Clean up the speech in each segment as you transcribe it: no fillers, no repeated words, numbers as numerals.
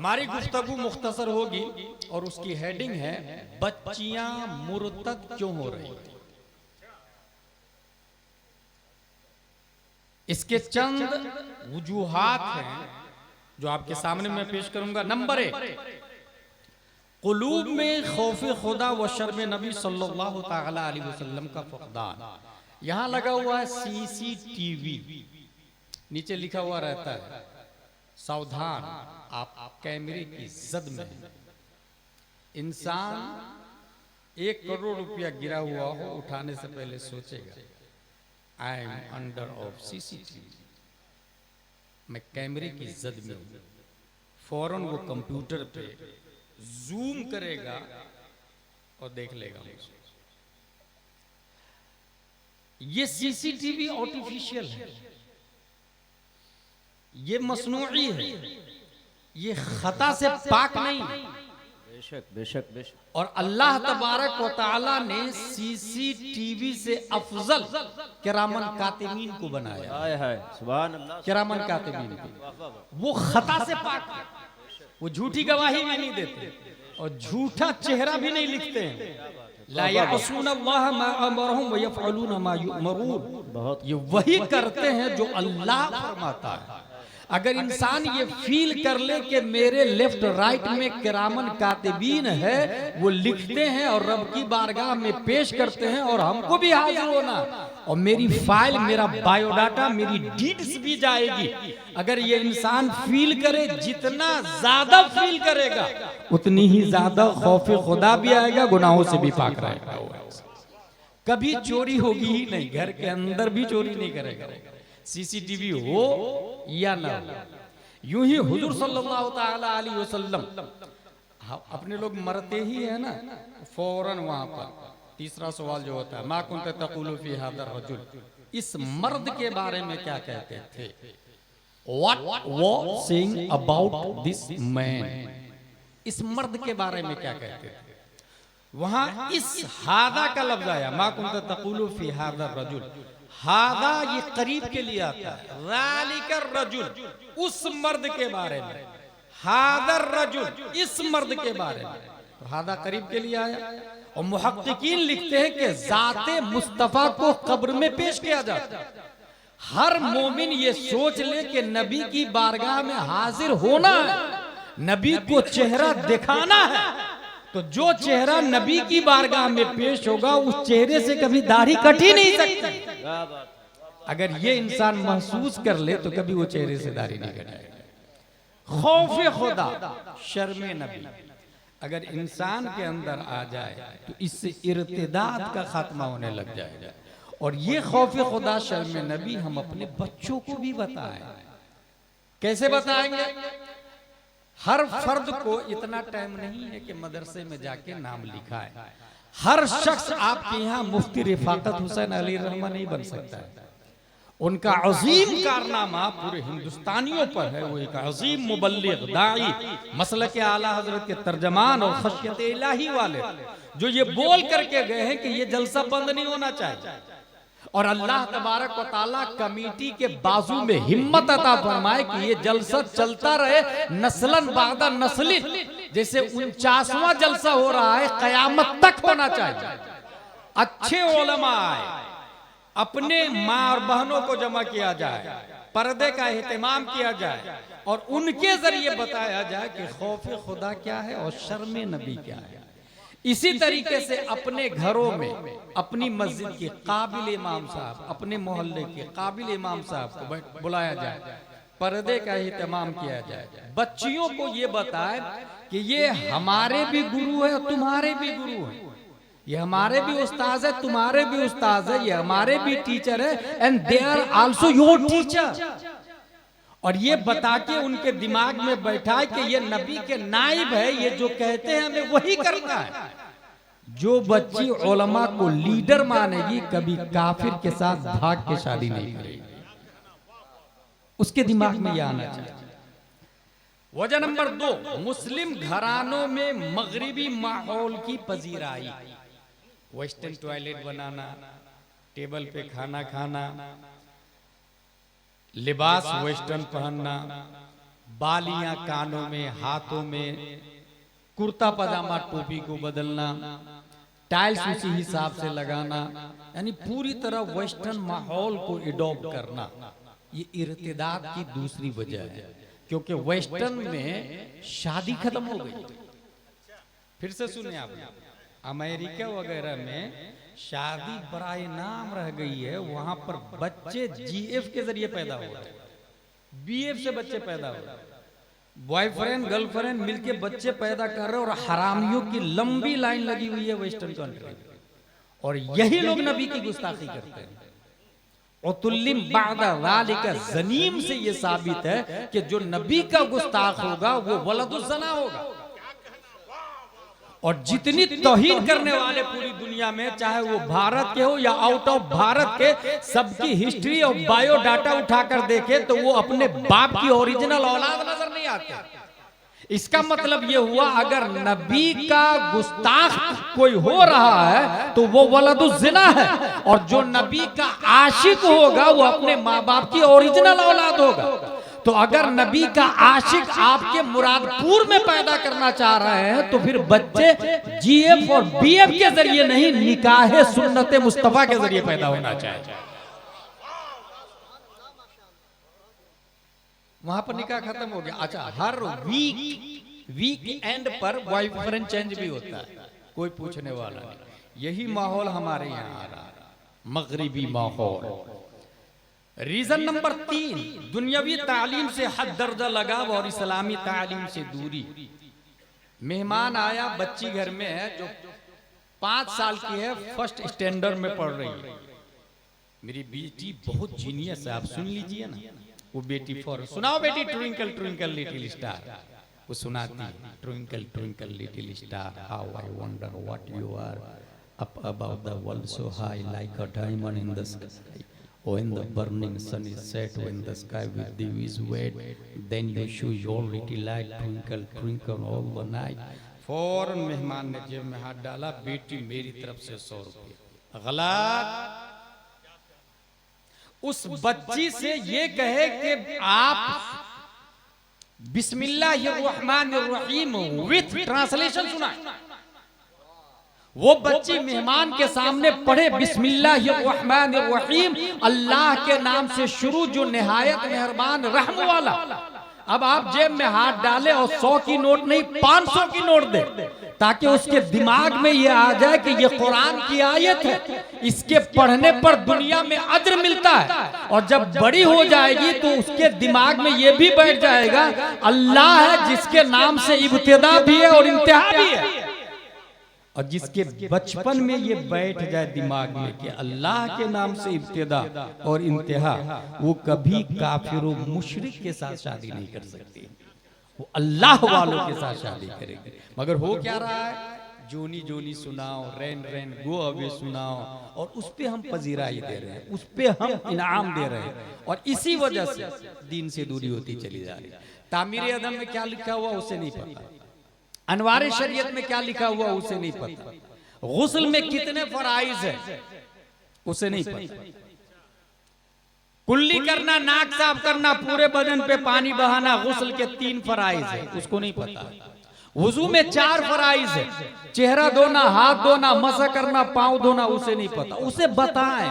हमारी गुफ्तगू मुख्तसर होगी और उसकी हेडिंग है बच्चियां मुर्तद क्यों हो रही। इसके चंद वजूहात हैं जो आपके सामने मैं पेश करूंगा। नंबर 1, कुलूब में खौफ खुदा व शर्म नबी सल्लल्लाहु तआला अलैहि वसल्लम का फक़दान। यहां लगा हुआ है CCTV, नीचे लिखा हुआ रहता है सावधान आप कैमरे की जद में हैं। इंसान 1 करोड़ रुपया गिरा हुआ हो, उठाने से पहले सोचेगा I am under of CCTV, मैं कैमरे की जद में हूं। फौरन वो कंप्यूटर पे जूम करेगा और देख लेगा मुझे। ये CCTV आर्टिफिशियल है, ये मसनूई है, ये खता से पाक नहीं। बेशक बेशक बेशक। और अल्लाह तबारक व तआला ने CCTV से अफजल किरामन कातिबीन को बनाया। हाय हाय सुभान अल्लाह। किरामन कातिबीन को वो खता से पाक है, वो झूठी गवाही भी नहीं देते और झूठा चेहरा भी नहीं लिखते हैं। ला यअसून अल्लाह मा अमरहुम व यफअलून मा युमरून। ये वही करते हैं जो अल्लाह फरमाता है। अगर इंसान ये फील कर ले कि मेरे लेफ्ट राइट में किरामन कातिबीन है, वो लिखते हैं और रब की बारगाह में पेश करते हैं और हमको भी हाजिर होना और मेरी फाइल, मेरा बायोडाटा, मेरी डीड्स भी जाएगी। अगर ये इंसान फील करे, जितना ज्यादा फील करेगा उतनी ही ज्यादा खौफ खुदा भी आएगा, गुनाहों से भी पाक रहेगा। कभी चोरी होगी ही नहीं, घर के अंदर भी चोरी नहीं करेगा, CCTV हो या ना हो। यूं ही हुजूर सल्लल्लाहु ताला अलैहि वसल्लम, अपने लोग मरते ही है ना, फौरन वहां पर तीसरा सवाल जो होता है मा कुंत तक़ूलु फी हादर रजुल, इस मर्द के बारे में क्या कहते थे। What was saying about this man, इस मर्द के बारे में क्या कहते थे। वहां इस हादा का लफ्ज आया, मा कुंत तक़ूलु फी हादर रजुल। हादा ये करीब के लिए आता है, ज़ालिकर रजुल उस मर्द के बारे में, हादर रजुल इस मर्द के बारे में। तो हादा करीब के लिए आया। और मुहक्किकीन लिखते हैं कि ज़ाते मुस्तफा को कब्र में पेश किया जाता है। हर मोमिन ये सोच ले कि नबी की बारगाह में हाजिर होना है, नबी को चेहरा दिखाना है। तो जो चेहरा नबी की बारगाह में पेश होगा, उस चेहरे से कभी दाढ़ी कट ही नहीं सकती। अगर ये इंसान महसूस कर ले तो कभी वो चेहरे से दाढ़ी नहीं कटाएगा। खौफ खुदा, शर्म नबी अगर इंसान के अंदर आ जाए तो इससे इर्तिदाद का खात्मा होने लग जाएगा। और ये खौफ खुदा, शर्म नबी हम अपने बच्चों को भी बताएं। कैसे बताएंगे। हर फर्द को इतना टाइम नहीं है कि मदरसे में जाके नाम लिखाए। हर शख्स आपके यहाँ मुफ्ती रिफाकत हुसैन अली रहमा नहीं बन सकता है। उनका अजीम कारनामा पूरे हिंदुस्तानियों पर है। वो एक अजीम मुबल्लिग, दाई, मसलक के आला हजरत के तर्जमान और खशियत इलाही वाले, जो ये बोल करके गए हैं कि ये जलसा बंद नहीं होना चाहिए। और अल्लाह तबारक व तआला कमेटी के बाजू में हिम्मत अता फरमाए कि ये जलसा चलता रहे नस्लन बादा नस्लिन। जैसे 49वां जलसा हो रहा है, कयामत तक होना चाहिए। अच्छे उलमा आए, अपने माँ और बहनों को जमा किया जाए, पर्दे का एहतमाम किया जाए और उनके जरिए बताया जाए कि खौफ खुदा क्या है और शर्म नबी क्या है। इसी तरीके से अपने घरों में अपनी मस्जिद के काबिल इमाम साहब, अपने मोहल्ले के काबिल इमाम साहब को बुलाया जाए, पर्दे का एहतमाम किया जाए, बच्चियों को ये बताए कि ये हमारे भी गुरु है और तुम्हारे भी गुरु है, ये हमारे भी उस्ताद है, तुम्हारे भी उस्ताद है, ये हमारे भी टीचर है, and they are also your teacher. और ये बता के उनके दिमाग में बैठाए कि ये नबी के नाइब है, ये जो कहते हैं हमें वही करना है। जो बच्ची उलमा को लीडर मानेगी, कभी काफिर के साथ भाग के शादी नहीं करेगी। उसके दिमाग में यह आना चाहिए। वजह नंबर 2, मुस्लिम घरानों में मगरिबी माहौल की पजीराई। वेस्टर्न टॉयलेट बनाना, टेबल पे खाना खाना, लिबास वेस्टर्न पहनना, बालियां कानों में, हाथों में, कुर्ता पजामा टोपी को बदलना, टाइल्स उसी हिसाब से लगाना, यानी पूरी तरह वेस्टर्न माहौल को एडॉप्ट करना, ये इर्तिदाद की दूसरी वजह है। क्योंकि वेस्टर्न में शादी खत्म हो गई। फिर से सुनिए आप, अमेरिका वगैरह में शादी बराए नाम रह गई है। वहां पर बच्चे जीएफ के जरिए पैदा हो रहे हैं, बीएफ से बच्चे पैदा हो रहे हैं, बॉयफ्रेंड गर्लफ्रेंड मिलके बच्चे पैदा कर रहे हैं, और हरामियों की लंबी लाइन लगी हुई है वेस्टर्न कंट्री में। और यही लोग नबी की गुस्ताखी करते हैं। उतुल्लिम बादा वालिका जनीम से ये साबित है कि जो नबी का गुस्ताख होगा वो वलदुज़्ज़ना होगा। और जितनी तौहीन करने वाले पूरी दुनिया में, चाहे वो भारत के हो या आउट ऑफ भारत के, सबकी हिस्ट्री और बायोडाटा उठाकर देखे तो वो अपने बाप की ओरिजिनल औलाद नजर नहीं आते। इसका मतलब ये हुआ, अगर नबी का गुस्ताख कोई हो रहा है तो वो वलदुज़्ज़िना है, और जो नबी का आशिक होगा वो अपने माँ बाप की ओरिजिनल औलाद होगा। तो अगर नबी का आशिक आपके मुरादपुर में पैदा करना चाह रहे हैं तो फिर बच्चे जीएफ और बीएफ के जरिए नहीं, निकाह सुन्नत मुस्तफा के जरिए पैदा होना चाहिए। वहां पर निकाह खत्म हो गया। अच्छा, हर वीक एंड पर बॉयफ्रेंड चेंज भी होता है, कोई पूछने वाला नहीं। यही माहौल हमारे यहाँ आ रहा है, मगरिबी माहौल। रीजन नंबर 3, दुनियावी तालीम से हद दर्जा लगाव और इस्लामी तालीम से दूरी। मेहमान आया, बच्ची घर में है जो 5 साल की है, फर्स्ट स्टैंडर्ड में पढ़ रही है। मेरी बेटी बहुत जीनियस है, आप सुन लीजिए ना। वो बेटी फॉर सुनाओ बेटी, ट्विंकल ट्विंकल लिटिल स्टार, वो सुनाती है, twinkle twinkle little star, how I wonder what you are up about the world so high like a diamond in the sky, when the burning sun is set, when the sky with dew is wet, then you show your little light twinkle twinkle all the night। फौरन मेहमान ने जेब में हाथ डाला, बेटी मेरी तरफ से 100 रुपये। गलत। उस बच्ची से ये कहे कि आप बिस्मिल्लाहिर्रहमानिर्रहीम विथ ट्रांसलेशन सुनाए। वो बच्ची मेहमान के सामने पढ़े बिस्मिल्लाहिर्रहमानिर्रहीम, अल्लाह के नाम से शुरू जो निहायत मेहरबान रहम वाला। अब आप जेब में हाथ डाले और 100 की नोट नहीं 500 की नोट दे, ताकि उसके दिमाग में ये आ जाए कि ये कुरान की आयत है, इसके पढ़ने पर दुनिया में अज्र मिलता है। और जब बड़ी हो जाएगी तो उसके दिमाग में ये भी बैठ जाएगा, अल्लाह है जिसके नाम से इब्तिदा भी है और इंतहा भी है। और जिसके बचपन में ये बैठ जाए दिमाग में कि अल्लाह के नाम से इब्तिदा और इंतहा, वो कभी काफिर और मुशरिक के साथ शादी नहीं कर सकती, वो अल्लाह वालों के साथ शादी करेगी। मगर हो क्या रहा है, जोनी जोनी सुनाओ, रैन रैन गो अवे सुनाओ, और उस पे हम पजीराई दे रहे हैं, उस पे हम इनाम दे रहे हैं, और इसी वजह से दीन से दूरी होती चली जा रही है। तामीर अदम में क्या लिखा हुआ उसे नहीं पता, अनवार शरीयत में क्या लिखा हुआ उसे नहीं पता, गुस्ल में कितने फराइज है उसे नहीं पता, कुल्ली करना, नाक साफ करना, पूरे बदन पे पानी बहाना, गुस्ल के 3 फराइज है उसको नहीं पता। वुजू में 4 फराइज है, चेहरा धोना, हाथ धोना, मसा करना, पांव धोना, उसे नहीं पता, उसे बताएं।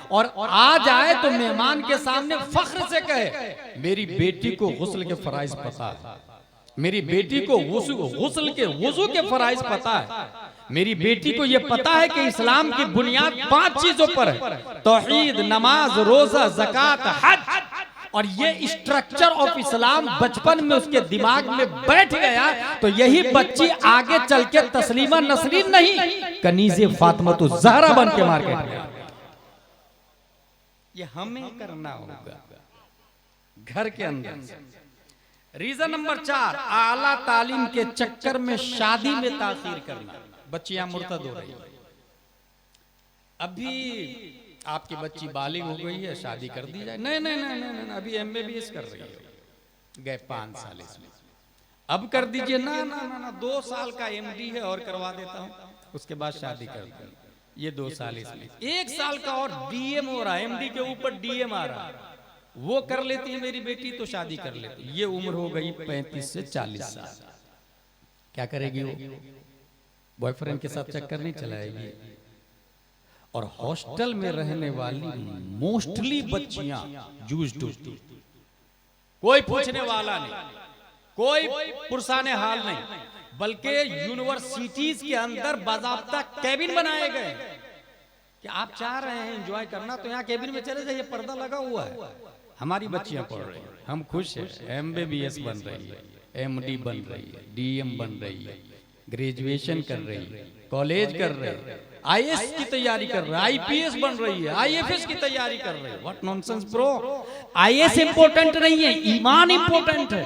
और आ जाए तो मेहमान के सामने फख्र से कहे, मेरी बेटी को गुस्ल के फराइज पता है, मेरी बेटी को गुस्ल के वुजू के फराइज पता है, मेरी बेटी को यह पता है कि इस्लाम की बुनियाद 5 चीजों पर है, तौहीद, नमाज, रोजा, ज़कात, हज। और ये स्ट्रक्चर ऑफ इस्लाम बचपन में उसके दिमाग में बैठ गया तो यही बच्ची आगे चल के तस्लीमा नसरीन नहीं, कनीज़े फातिमा ज़हरा बन के मार्केट में। ये हमें करना होगा घर के अंदर। रीजन नंबर 4, आला तालीम के चक्कर में शादी में ताखीर करना। बच्चियां मुर्तद हो रही है। अभी आपकी बच्ची बालिग हो गई है, शादी कर दी जाए, नहीं नहीं नहीं नहीं, नहीं अभी MBBS कर रही है, गए 5 साल इसमें, अब कर दीजिए, ना ना ना ना 2 साल का MD है और करवा देता हूँ, उसके बाद शादी कर दी, ये 2 साल इसमें, 1 साल का और DM हो रहा है, MD के ऊपर DM आ रहा है, वो कर लेती है मेरी बेटी तो शादी कर लेती। ये उम्र हो गई 35 से 40 साल, क्या करेगी वो? बॉयफ्रेंड के साथ चक्कर नहीं चलाएगी। और हॉस्टल में रहने वाली मोस्टली बच्चियां यूज्ड, कोई पूछने वाला नहीं, कोई पुरसाने हाल नहीं, बल्कि यूनिवर्सिटीज के अंदर बाज़ाब्ता केबिन बनाए गए कि आप चाह रहे हैं एंजॉय करना तो यहाँ केबिन में चले जाइए, पर्दा लगा हुआ है। हमारी बच्चियां पढ़ रही हैं, हम खुश हैं। MBBS बन रही है, MD बन रही है, DM बन रही है, ग्रेजुएशन कर रही है, कॉलेज कर रही है, IAS की तैयारी कर रही है, IPS बन रही है, IFS की तैयारी कर रही है। What nonsense bro. IAS important नहीं है, ईमान इंपॉर्टेंट है।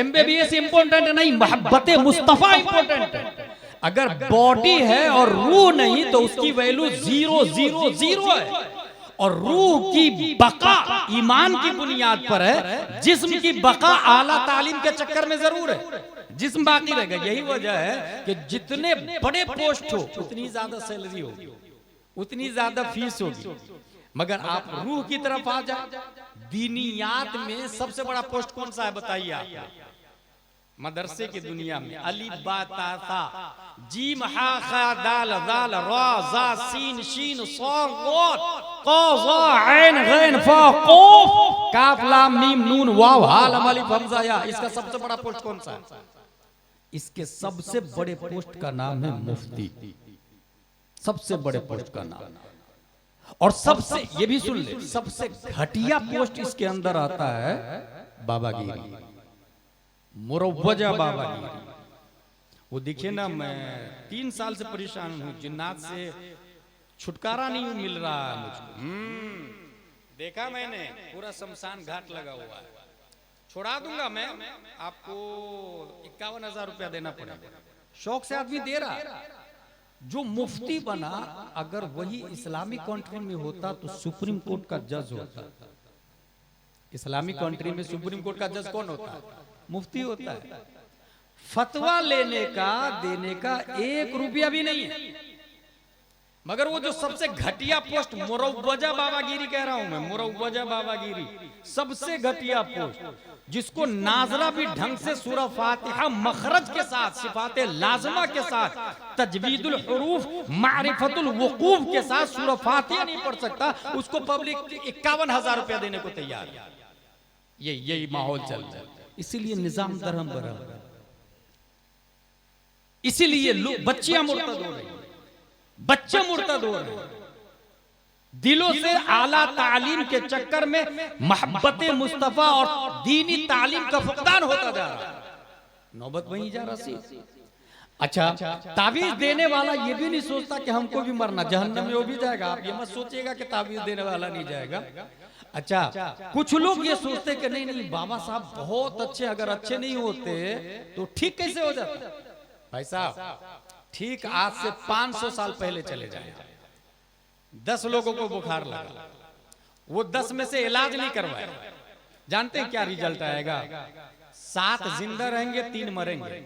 MBBS इंपॉर्टेंट नहीं, मोहब्बत मुस्तफा इंपॉर्टेंट है। अगर बॉडी है और रूह नहीं तो उसकी वैल्यू 0 0 0 है। और रूह की बका ईमान की बुनियाद पर है, जिस्म की बका आला तालीम के चक्कर में जरूर है, जिस्म बाकी रहेगा। यही वजह है कि जितने बड़े पोस्ट हो उतनी ज्यादा सैलरी होगी, उतनी ज्यादा फीस होगी, मगर आप रूह की तरफ आ जाए। दीनियात में सबसे बड़ा पोस्ट कौन सा है बताइए आप? मदरसे की दुनिया में अलिफ बा ता सा जीम हा खा दाल दाल रा जा सीन शीन साद ज़ाद क़ाफ़ ज़ा ऐन गैन फा क़ाफ़ काफ लाम मीम नून वाव हा लम अलिफ हमजा या। इसका सबसे बड़ा पोस्ट कौन सा है? इसके सबसे बड़े पोस्ट का नाम है मुफ्ती, सबसे बड़े पोस्ट का नाम। और सबसे, ये भी सुन ले, सबसे घटिया पोस्ट इसके अंदर आता है बाबागिरी, मुरव्वजा बाबागिरी। वो देखिए ना, मैं 3 साल से परेशान हूँ, जिन्नात से छुटकारा नहीं मिल रहा है मुझको। देखा मैंने, पूरा शमशान घाट लगा हुआ है। छोड़ा दूंगा मैं आपको, 51,000 रुपया देना पड़ेगा। शौक से आदमी दे रहा। जो मुफ्ती बना, अगर वही इस्लामिक कंट्री में होता तो सुप्रीम कोर्ट का जज होता। इस्लामिक कंट्री में सुप्रीम कोर्ट का जज कौन होता है? मुफ्ती होता है। फतवा लेने का, देने का 1 रुपया भी नहीं है। मगर वो जो सबसे घटिया पोस्ट, मुरव्वजा बाबागिरी कह रहा हूं मैं, मुरव्वजा बाबागिरी सबसे घटिया पोस्ट, जिसको नाजरा भी ढंग से सूरह फातिहा मखरज के साथ, सिफाते लाजमा के साथ, तजवीदुल हुरूफ, मारिफतुल वुकूफ के साथ सूरह फातिहा नहीं पढ़ सकता, उसको पब्लिक 51,000 रुपया देने को तैयार है। यही माहौल चल रहा है। इसीलिए निजाम दरहम बरहम, इसीलिए लोग, बच्चियां मुर्तद हो रही, बच्चे मुर्तद हो रहे, दिलों से आला तालीम के चक्कर में मोहब्बत मुस्तफा और दीनी तालीम का फुकदान होता जा रहा है। नौबत वहीं जा रही। अच्छा, तावीज देने वाला ये भी नहीं सोचता कि हमको भी मरना, जहन्नम में वो भी जाएगा। आप ये मत सोचिएगा कि तावीज देने वाला नहीं जाएगा। अच्छा, कुछ लोग ये सोचते कि नहीं नहीं बाबा साहब बहुत अच्छे, अगर अच्छे नहीं होते तो ठीक कैसे हो जाता? भाई साहब, ठीक आज से 500 साल पहले चले जाए, 10 लोगों को बुखार लगा, वो 10 में से इलाज नहीं करवाया, जानते हैं क्या रिजल्ट आएगा? 7 जिंदा रहेंगे, 3 मरेंगे।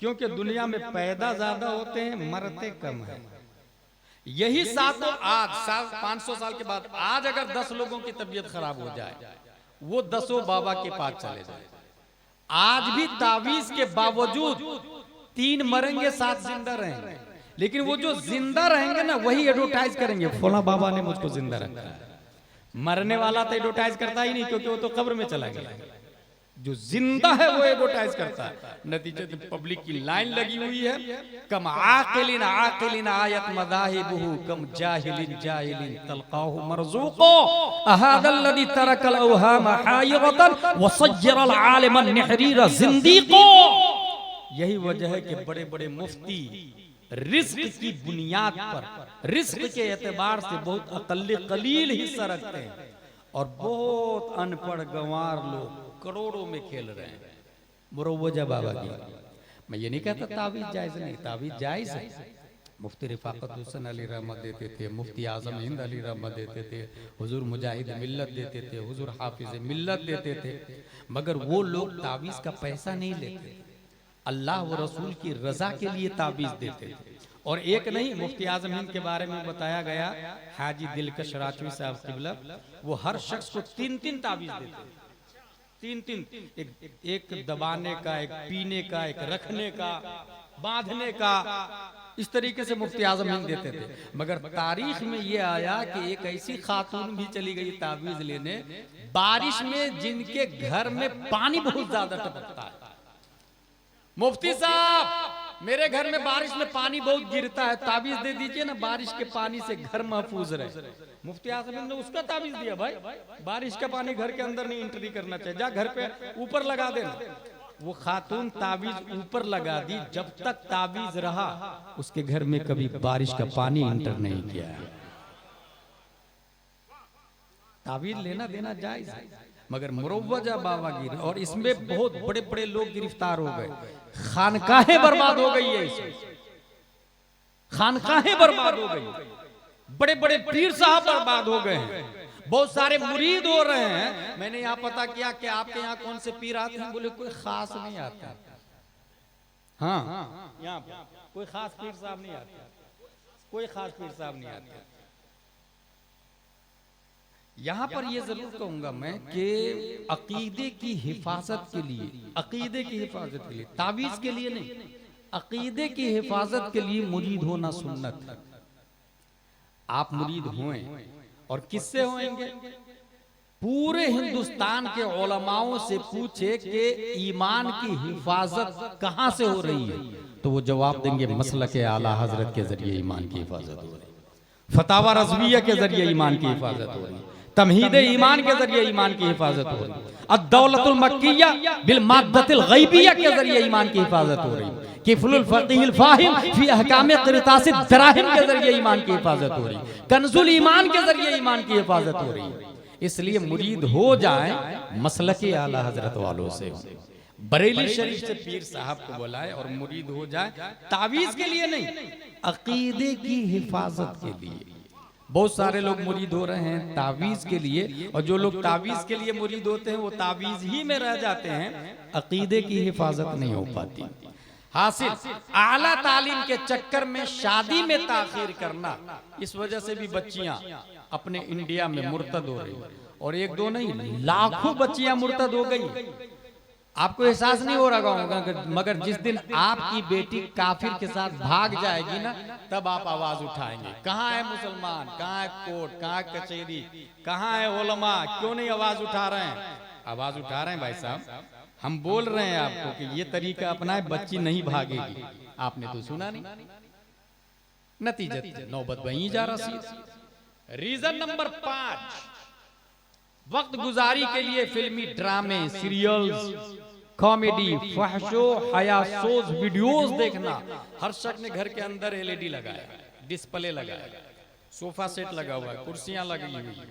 क्योंकि दुनिया में पैदा ज्यादा होते हैं, मरते कम है। यही 7 आज 500 साल के बाद आज अगर 10 लोगों की तबीयत खराब हो जाए, वो 10 बाबा के पास चले जाए, आज भी तावीज के बावजूद 3 मरेंगे, 7 जिंदा रहेंगे। लेकिन वो जो जिंदा रहेंगे ना, वही एडवर्टाइज करेंगे, फला बाबा ने मुझको जिंदा रखा है। मरने वाला तो एडवर्टाइज करता ही नहीं, क्योंकि वो तो कब्र में चला गया। जो जिंदा है वो एडवर्टाइज करता है। नतीजे पब्लिक की लाइन लगी हुई है, कम आकिलिन आकिलिन आयत मदाहिबुहु कम जाहिलिन जाहिलिन तलकाहु मरज़ूक़ो अहादल्लज़ी तरकल अवहाम हायरतन वसज्जरल आलिमन निहरीर ज़िंदीक़ो। यही वजह है कि बड़े बड़े मुफ्ती रिस्क की बुनियाद पर, रिस्क के एतबार से बहुत अकल्ले कलील हिस्सा रखते हैं, और बहुत अनपढ़ गंवार लोग करोड़ों में खेल रहे हैं। मुरव्वजा बाबा की, मैं ये नहीं कहता तावीज जायज नहीं, तावीज जायज है। मुफ्ती रिफाकत हुसैन अली रहमत देते थे, मुफ्ती आजम हिंद अली रहमत देते थे, हुजूर मुजाहिद मिल्लत देते थे, हुजूर हाफिज मिल्लत देते थे। मगर वो लोग तावीज का पैसा नहीं लेते, अल्लाह व रसूल की रजा के लिए तावीज देते थे। और एक नहीं, मुफ्ती आजम हिंद के बारे में बताया गया, हाजी दिलकश राजवी साहब किबला, वो हर शख्स को 3-3 ताबीज देते, 3-3, एक दबाने का, एक पीने का, एक रखने का, बांधने का, इस तरीके से मुफ्ती आजम हिंद देते थे। मगर तारीख में ये आया कि एक ऐसी खातून भी चली गई ताबीज लेने बारिश में, जिनके घर में पानी बहुत ज्यादा टपकता है। मुफ्ती साहब, मेरे घर में बारिश में पानी बहुत गिरता है, ताबीज दे दीजिए ना, बारिश के पानी से घर महफूज रहे। मुफ्ती आजम हिंद ने उसका ताबीज दिया, भाई बारिश का पानी घर के अंदर नहीं एंट्री करना चाहिए, जा घर पे ऊपर लगा देना। वो खातून ताबीज ऊपर लगा दी, जब तक ताबीज रहा उसके घर में कभी बारिश का पानी एंटर नहीं किया। ताबीज लेना देना जायज है, मगर मुरव्वजा बाबागिरी, और इसमें बहुत बड़े बड़े लोग गिरफ्तार हो गए, खानकाहें बर्बाद हो गई है, खानकाहें बर्बाद हो गई, बड़े बड़े पीर साहब बर्बाद हो गए हैं, बहुत सारे मुरीद हो रहे हैं। मैंने यहाँ पता किया कि आपके यहाँ कौन से पीर आते हैं, बोले कोई खास नहीं आता। हाँ, यहाँ कोई खास पीर साहब नहीं आते, कोई खास पीर साहब नहीं आते। यहाँ पर ये जरूर कहूंगा मैं कि अकीदे की हिफाजत के लिए, अकीदे की हिफाजत के लिए, तावीज के लिए नहीं, अकीदे की हिफाजत के लिए मुरीद होना सुन्नत है। आप मुरीद होएं, और किससे होएंगे? पूरे हिंदुस्तान के उलमाओं से पूछे कि ईमान की हिफाजत कहाँ से हो रही है, तो वो जवाब देंगे मसलक आला हजरत के जरिए ईमान की हिफाजत हो रही है, फतावा रज़विया के जरिए ईमान की हिफाजत हो रही है, तमहीद ईमान के जरिए ईमान की हिफाजत हो रही है, अद-दौलतुल मक्किया बिल माद्दतिल गैबिया के जरिए ईमान की हिफाजत हो रही है, किफलुल फक़ीहुल फ़ाहिम फी अहकाम क़िरतासिद दराहिम के जरिए ईमान की हिफाजत हो रही है, कंजुल ईमान के जरिए ईमान की हिफाजत हो रही है। इसलिए मुरीद हो जाए मसलके आला हजरत वालों से, बरेली शरीफ से पीर साहब को बुलाए और मुरीद हो जाए, तावीज के लिए नहीं, अकीदे की हिफाजत के लिए। बहुत सारे लोग मुरीद हो रहे हैं तावीज के लिए, और जो लोग तावीज के लिए मुरीद होते हैं वो तावीज ही में रह जाते हैं, अकीदे की हिफाजत नहीं हो पाती। हासिल आला तालीम के चक्कर में शादी में ताखीर करना, इस वजह से भी बच्चियां अपने इंडिया में मुर्तद हो रही, और एक दो नहीं, लाखों बच्चियां मुर्तद हो गई। आपको एहसास नहीं हो रहा होगा, मगर जिस दिन आपकी बेटी काफिर के साथ भाग जाएगी ना, तब आप आवाज उठाएंगे, कहाँ है मुसलमान, कहाँ है कोर्ट, कहाँ है कचहरी, कहाँ है उलमा, क्यों नहीं आवाज उठा रहे हैं? आवाज उठा रहे हैं भाई साहब, हम बोल रहे हैं आपको कि ये तरीका अपनाए, बच्ची नहीं भागेगी। आपने तो सुना नहीं, नतीजत नौबत वहीं जा रही। रीजन नंबर 5, वक्त गुजारी के लिए फिल्मी ड्रामे, सीरियल्स, कॉमेडी, फहशो हयासोज वीडियोस देखना। हर शख्स ने घर के अंदर एलईडी लगाया, डिस्प्ले लगाया, सोफा सेट लगा हुआ है, कुर्सियां लगी हुई,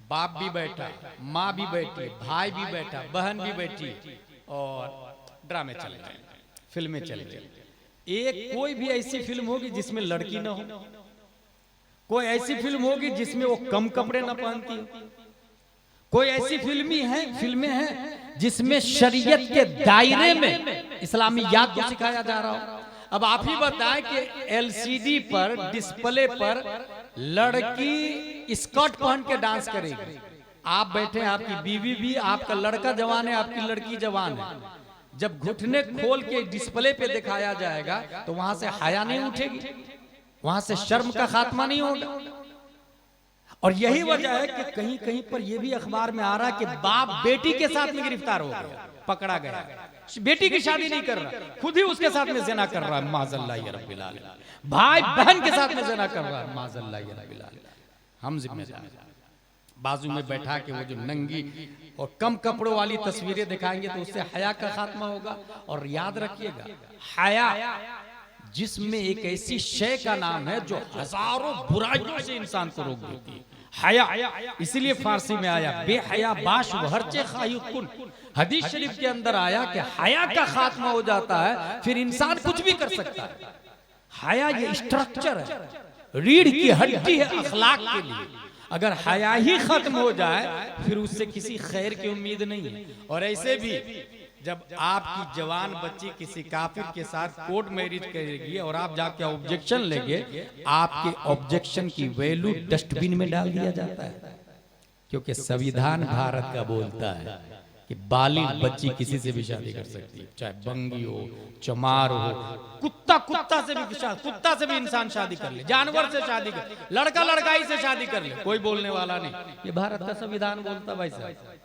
बाप भी बैठा, माँ भी बैठी, भाई भी बैठा, बहन भी बैठी, और ड्रामे चल रहे हैं, फिल्में चल रही हैं। एक कोई भी ऐसी फिल्म होगी जिसमें लड़की ना हो, कोई ऐसी फिल्म होगी जिसमें वो कम कपड़े ना पहनती हो, कोई ऐसी फिल्में हैं जिसमें शरीयत के दायरे में इस्लामियात को सिखाया जा रहा हो। अब आप ही बताएं कि एलसीडी पर, डिस्प्ले पर लड़की स्कर्ट पहन के डांस करेगी, आप बैठे, आपकी बीवी भी, आपका लड़का जवान है, आपकी लड़की जवान है, जब घुटने खोल के डिस्प्ले पे दिखाया जाएगा तो वहां से हया नहीं उठेगी, वहां से शर्म का खात्मा नहीं होगा। और यही वजह है कि कहीं कहीं पर यह भी अखबार में आ रहा है कि बाप बेटी के साथ में गिरफ्तार हो गया, पकड़ा गया, बेटी की शादी नहीं कर रहा, खुद ही उसके साथ में ज़िना कर रहा है, माज़अल्लाह या रब्बिल आलमीन, भाई बहन के साथ में ज़िना कर रहा है, माज़अल्लाह या रब्बिल आलमीन। हम जिम्मेदार बाजू में बैठा के वो जो नंगी और कम कपड़ों वाली तस्वीरें दिखाएंगे तो उससे हया का खात्मा होगा। और याद रखिएगा, हया जिसमें एक ऐसी शय का नाम है जो हजारों बुराइयों से इंसान को रोक देती है, हया। इसीलिए फारसी में आया बेहया बाश वहरचे खायुकुन, हदीस शरीफ के अंदर आया कि हया का खात्मा हो जाता है, फिर इंसान कुछ भी कर सकता है। हया ये स्ट्रक्चर है, रीढ़ की हड्डी है अखलाक के लिए। अगर हया ही खत्म हो जाए फिर उससे किसी खैर की उम्मीद नहीं है। और ऐसे भी जब आपकी जवान बच्ची किसी काफिर के साथ कोर्ट मैरिज करेगी और आप जाके ऑब्जेक्शन लेंगे, आपके ऑब्जेक्शन की वैल्यू डस्टबिन में डाल दिया जाता है। क्योंकि संविधान भारत का बोलता है कि बालिग बच्ची किसी से भी शादी कर सकती है, चाहे बंगी हो, चमार हो, कुत्ता से भी इंसान शादी कर ले, जानवर से शादी कर, लड़का लड़काई से शादी कर ले, कोई बोलने वाला नहीं। ये भारत का संविधान बोलता भाई साहब।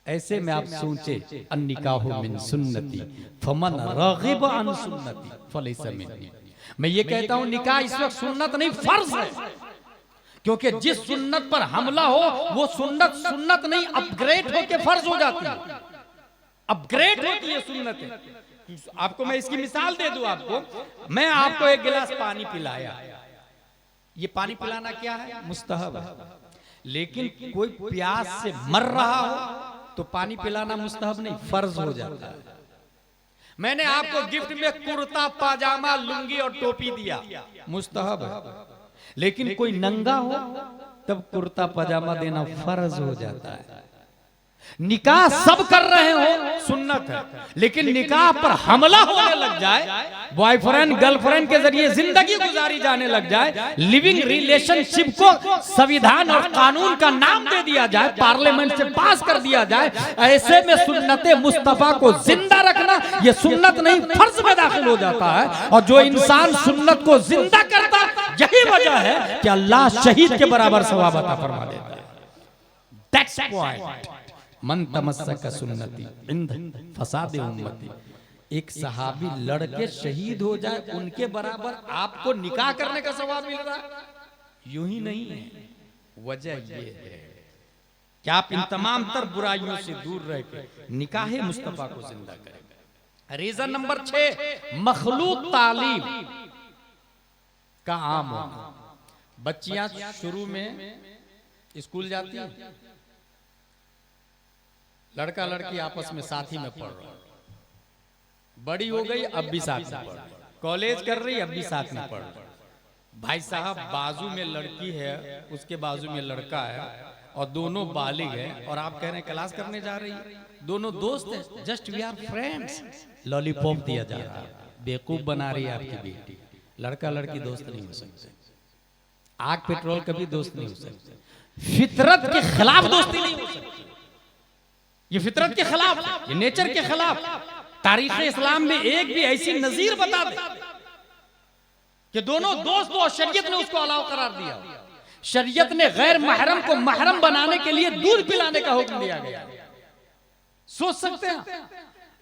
ऐसे में आप सोचे, अन्निकाहु मिन सुन्नती फमन रगिब अन सुन्नती फलैसा मिन्नी। मैं ये कहता हूं निकाह इस वक्त सुन्नत नहीं फर्ज है, क्योंकि जिस सुन्नत पर हमला हो वो सुन्नत नहीं अपग्रेड होके फर्ज हो जाती है, अपग्रेड होती है सुन्नत। आपको मैं इसकी मिसाल दे दूं आपको, मैं आपको एक गिलास पानी पिलाया, ये पानी पिलाना क्या है? मुस्तहब है। लेकिन कोई प्यास से मर रहा हो तो पानी पिलाना मुस्तहब नहीं, फर्ज हो जाता है। मैंने आपको गिफ्ट में कुर्ता पाजामा लुंगी और टोपी दिया, मुस्तहब है। लेकिन कोई नंगा हो तब कुर्ता पजामा देना फर्ज हो जाता है। निकाह सब कर रहे हो सुन्नत है, लेकिन निकाह पर हमला होने लग जाए, बॉयफ्रेंड गर्लफ्रेंड के जरिए जिंदगी गुजारी जाने लग जाए, लिविंग रिलेशनशिप को संविधान और कानून का नाम दे दिया जाए, पार्लियामेंट से पास कर दिया जाए, ऐसे में सुन्नते मुस्तफा को जिंदा रखना ये सुन्नत नहीं फर्ज में दाखिल हो जाता है। और जो इंसान सुन्नत को जिंदा करता यही वजह है कि अल्लाह शहीद के बराबर सवाब अता फरमा देता है। That's point. मन तमस्सक सुन्नती इंद फसाद उम्मती। एक सहाबी लड़के शहीद हो जाए उनके बराबर आपको निकाह करने का सवाब मिल रहा है, यूं ही नहीं है। वजह ये है कि आप इन तमाम तर बुराइयों से दूर रह के निकाह मुस्तफा को जिंदा करें। रीजन नंबर 6, मखलूक तालीम का आम होना। बच्चियां शुरू में स्कूल जाती हैं, लड़का लड़की आपस में साथ ही में पढ़ रहा, बड़ी हो गई अब भी साथ में पढ़, कॉलेज कर रही अब भी साथ में पढ़। भाई साहब बाजू में लड़की है, उसके बाजू में लड़का है और दोनों बालिग हैं और आप कह रहे हैं क्लास करने जा रही है, दोनों दोस्त हैं, just we are friends. Lollipop दिया जा रहा है, बेवकूफ बना रही है आपकी बेटी। लड़का लड़की दोस्त नहीं हो सकते, आग पेट्रोल कभी दोस्त नहीं हो सकते, फितरत के खिलाफ दोस्ती नहीं हो सकती। ये फितरत के खिलाफ, ये नेचर के खिलाफ। तारीख इस्लाम में एक भी ऐसी नजीर बता दे कि दोनों दोस्त हो, शरीयत ने उसको अलाउ करार दिया। शरीयत ने गैर महरम को महरम बनाने के लिए दूध पिलाने का हुक्म दिया गया। सोच सकते हैं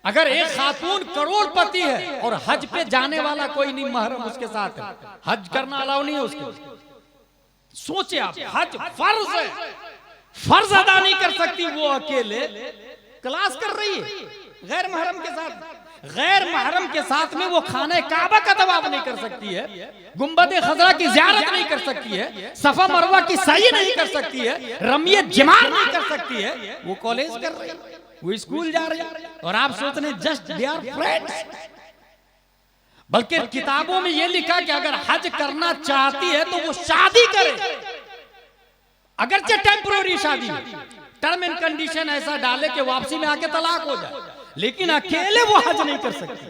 अगर एक खातून करोड़पति है और हज पे जाने वाला कोई नहीं महरम उसके साथ है, हज करना अलाउ नहीं है उसके। सोचे आप, हज फर्ज है, फर्ज अदा नहीं कर सकती वो अकेले, क्लास कर रही है गैर महरम के साथ। गैर महरम के साथ में वो खाने काबा का तवाफ नहीं कर सकती है, गुंबद खजरा की ज़ियारत नहीं कर सकती है, सफा मरवा की सही नहीं कर सकती है, रमिये जिमार नहीं कर सकती है। वो कॉलेज कर रही है, वो स्कूल जा रही है और आप सोच रहे जस्ट दे आर फ्रेंड्स। बल्कि किताबों में ये लिखा कि अगर हज करना चाहती है तो वो शादी करे, अगरचे टेम्पररी शादी, टर्म एंड कंडीशन ऐसा डाले कि वापसी में आके तलाक हो जाए, लेकिन अकेले वो हज नहीं कर सकती,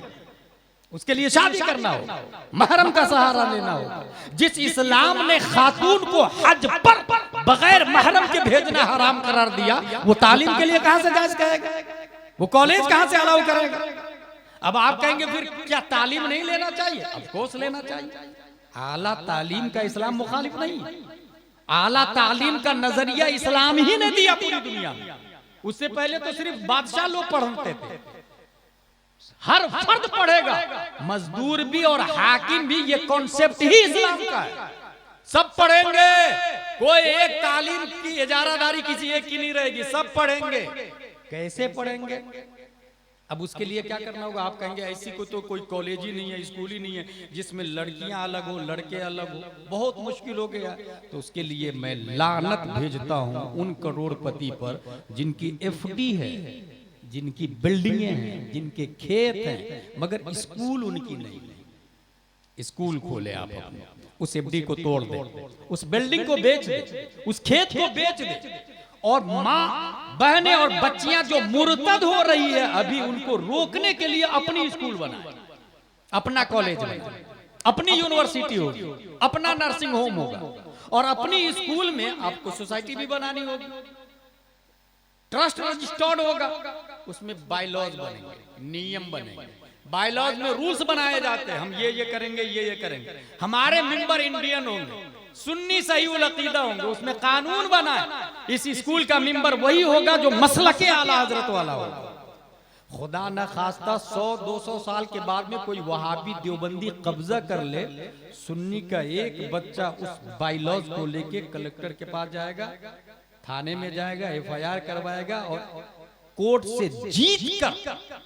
उसके लिए शादी करना हो, महरम का सहारा लेना हो। जिस इस्लाम ने खातून को हज पर बगैर महरम के भेजना हराम करार दिया, वो तालीम के लिए कहां से जायज कहेगा, वो कॉलेज कहां से अलाउ करेगा। अब आप कहेंगे फिर क्या तालीम नहीं लेना चाहिए? ऑफ कोर्स लेना चाहिए। आला तालीम का इस्लाम मुखालिफ नहीं, आला तालीम का नजरिया इस्लाम ही ने दिया पूरी दुनिया में। उससे पहले तो सिर्फ बादशाह लोग पढ़ते थे, हर फर्द पढ़ेगा, मजदूर भी और हाकिम भी, ये कॉन्सेप्ट ही इस्लाम का है, सब पढ़ेंगे। कोई एक तालीम की इजारादारी किसी एक की नहीं रहेगी, सब पढ़ेंगे। कैसे पढ़ेंगे? अब उसके लिए क्या करना होगा? आप कहेंगे ऐसी को तो कोई कॉलेज ही नहीं है, स्कूल ही नहीं है जिसमें लड़कियां अलग हो लड़के अलग हो, बहुत मुश्किल हो गया। तो उसके लिए मैं लानत भेजता हूं उन करोड़पति पर जिनकी एफडी है, जिनकी बिल्डिंगें हैं, जिनके खेत हैं, मगर स्कूल उनकी नहीं है। स्कूल खोले आप अपने, उस एफडी को तोड़ दे, उस बिल्डिंग को बेच दे, उस खेत को बेच दे, और माँ बहनें और बच्चियां जो मुर्तद हो रही है अभी उनको रोकने के लिए अपनी स्कूल बनाए, अपना कॉलेज बनाए, अपनी यूनिवर्सिटी होगी, अपना नर्सिंग होम होगा और अपनी स्कूल में आपको सोसाइटी भी बनानी होगी, ट्रस्ट रजिस्टर्ड होगा, उसमें बायलॉज बनेंगे, नियम बनेंगे, बायलॉज में रूल्स बनाए जाते हैं, हम ये करेंगे, ये करेंगे, हमारे मेंबर इंडियन होंगे, सुन्नी सही उल अकीदा होंगे, उसमें कानून बना है, इस स्कूल का मेंबर वही होगा जो मसलके आला हजरत वाला होगा। खुदा न खास्ता 100-200 साल के बाद में कोई वहाबी देवबंदी कब्जा कर ले, सुन्नी का एक बच्चा उस बायलॉज को लेके कलेक्टर के पास जाएगा, थाने में जाएगा, FIR करवाएगा और कोर्ट से जीत कर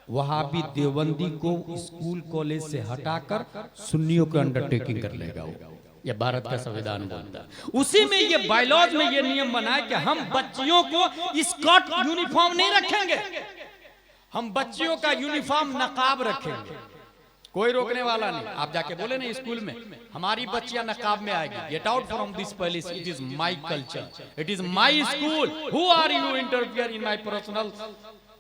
वहाबी देवबंदी को स्कूल कॉलेज से हटाकर सुन्नियों को अंडरटेकिंग कर लेगा वो। ये भारत का संविधान बोलता है। उसी में ये बायलॉज में ये नियम बना है कि हम बच्चियों को स्कर्ट यूनिफॉर्म नहीं रखेंगे, हम बच्चियों का यूनिफॉर्म नकाब रखेंगे, कोई रोकने वाला नहीं। आप जाके बोले ना स्कूल में हमारी बच्चियां नकाब में आएगी, get out from this palace, it is my culture, it is my school, who are you interfere in my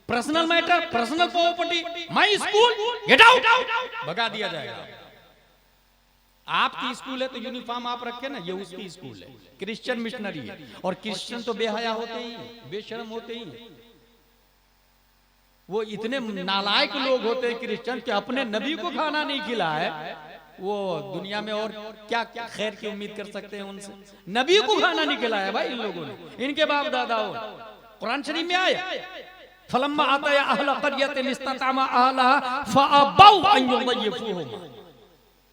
personal matter, personal property, my school, get out, भगा दिया जाएगा। आपकी स्कूल है तो यूनिफॉर्म आप रखे ना, ये उसकी स्कूल है, क्रिश्चियन मिशनरी है और क्रिश्चियन तो बेहया होते ही, बेशर्म होते ही, वो इतने नालायक लोग होते हैं क्रिश्चियन कि अपने नबी को खाना नहीं खिलाया है, वो दुनिया में और क्या क्या खैर की उम्मीद कर सकते हैं उनसे। नबी को खाना नहीं खिलाया भाई इन लोगों ने, इनके बाप दादाओं। कुरान शरीफ में आया फलम्मा आतया अहल क़र्यतिन इस्ततअमा अहलहा फअबौ अन युज़य्यिफूहुमा,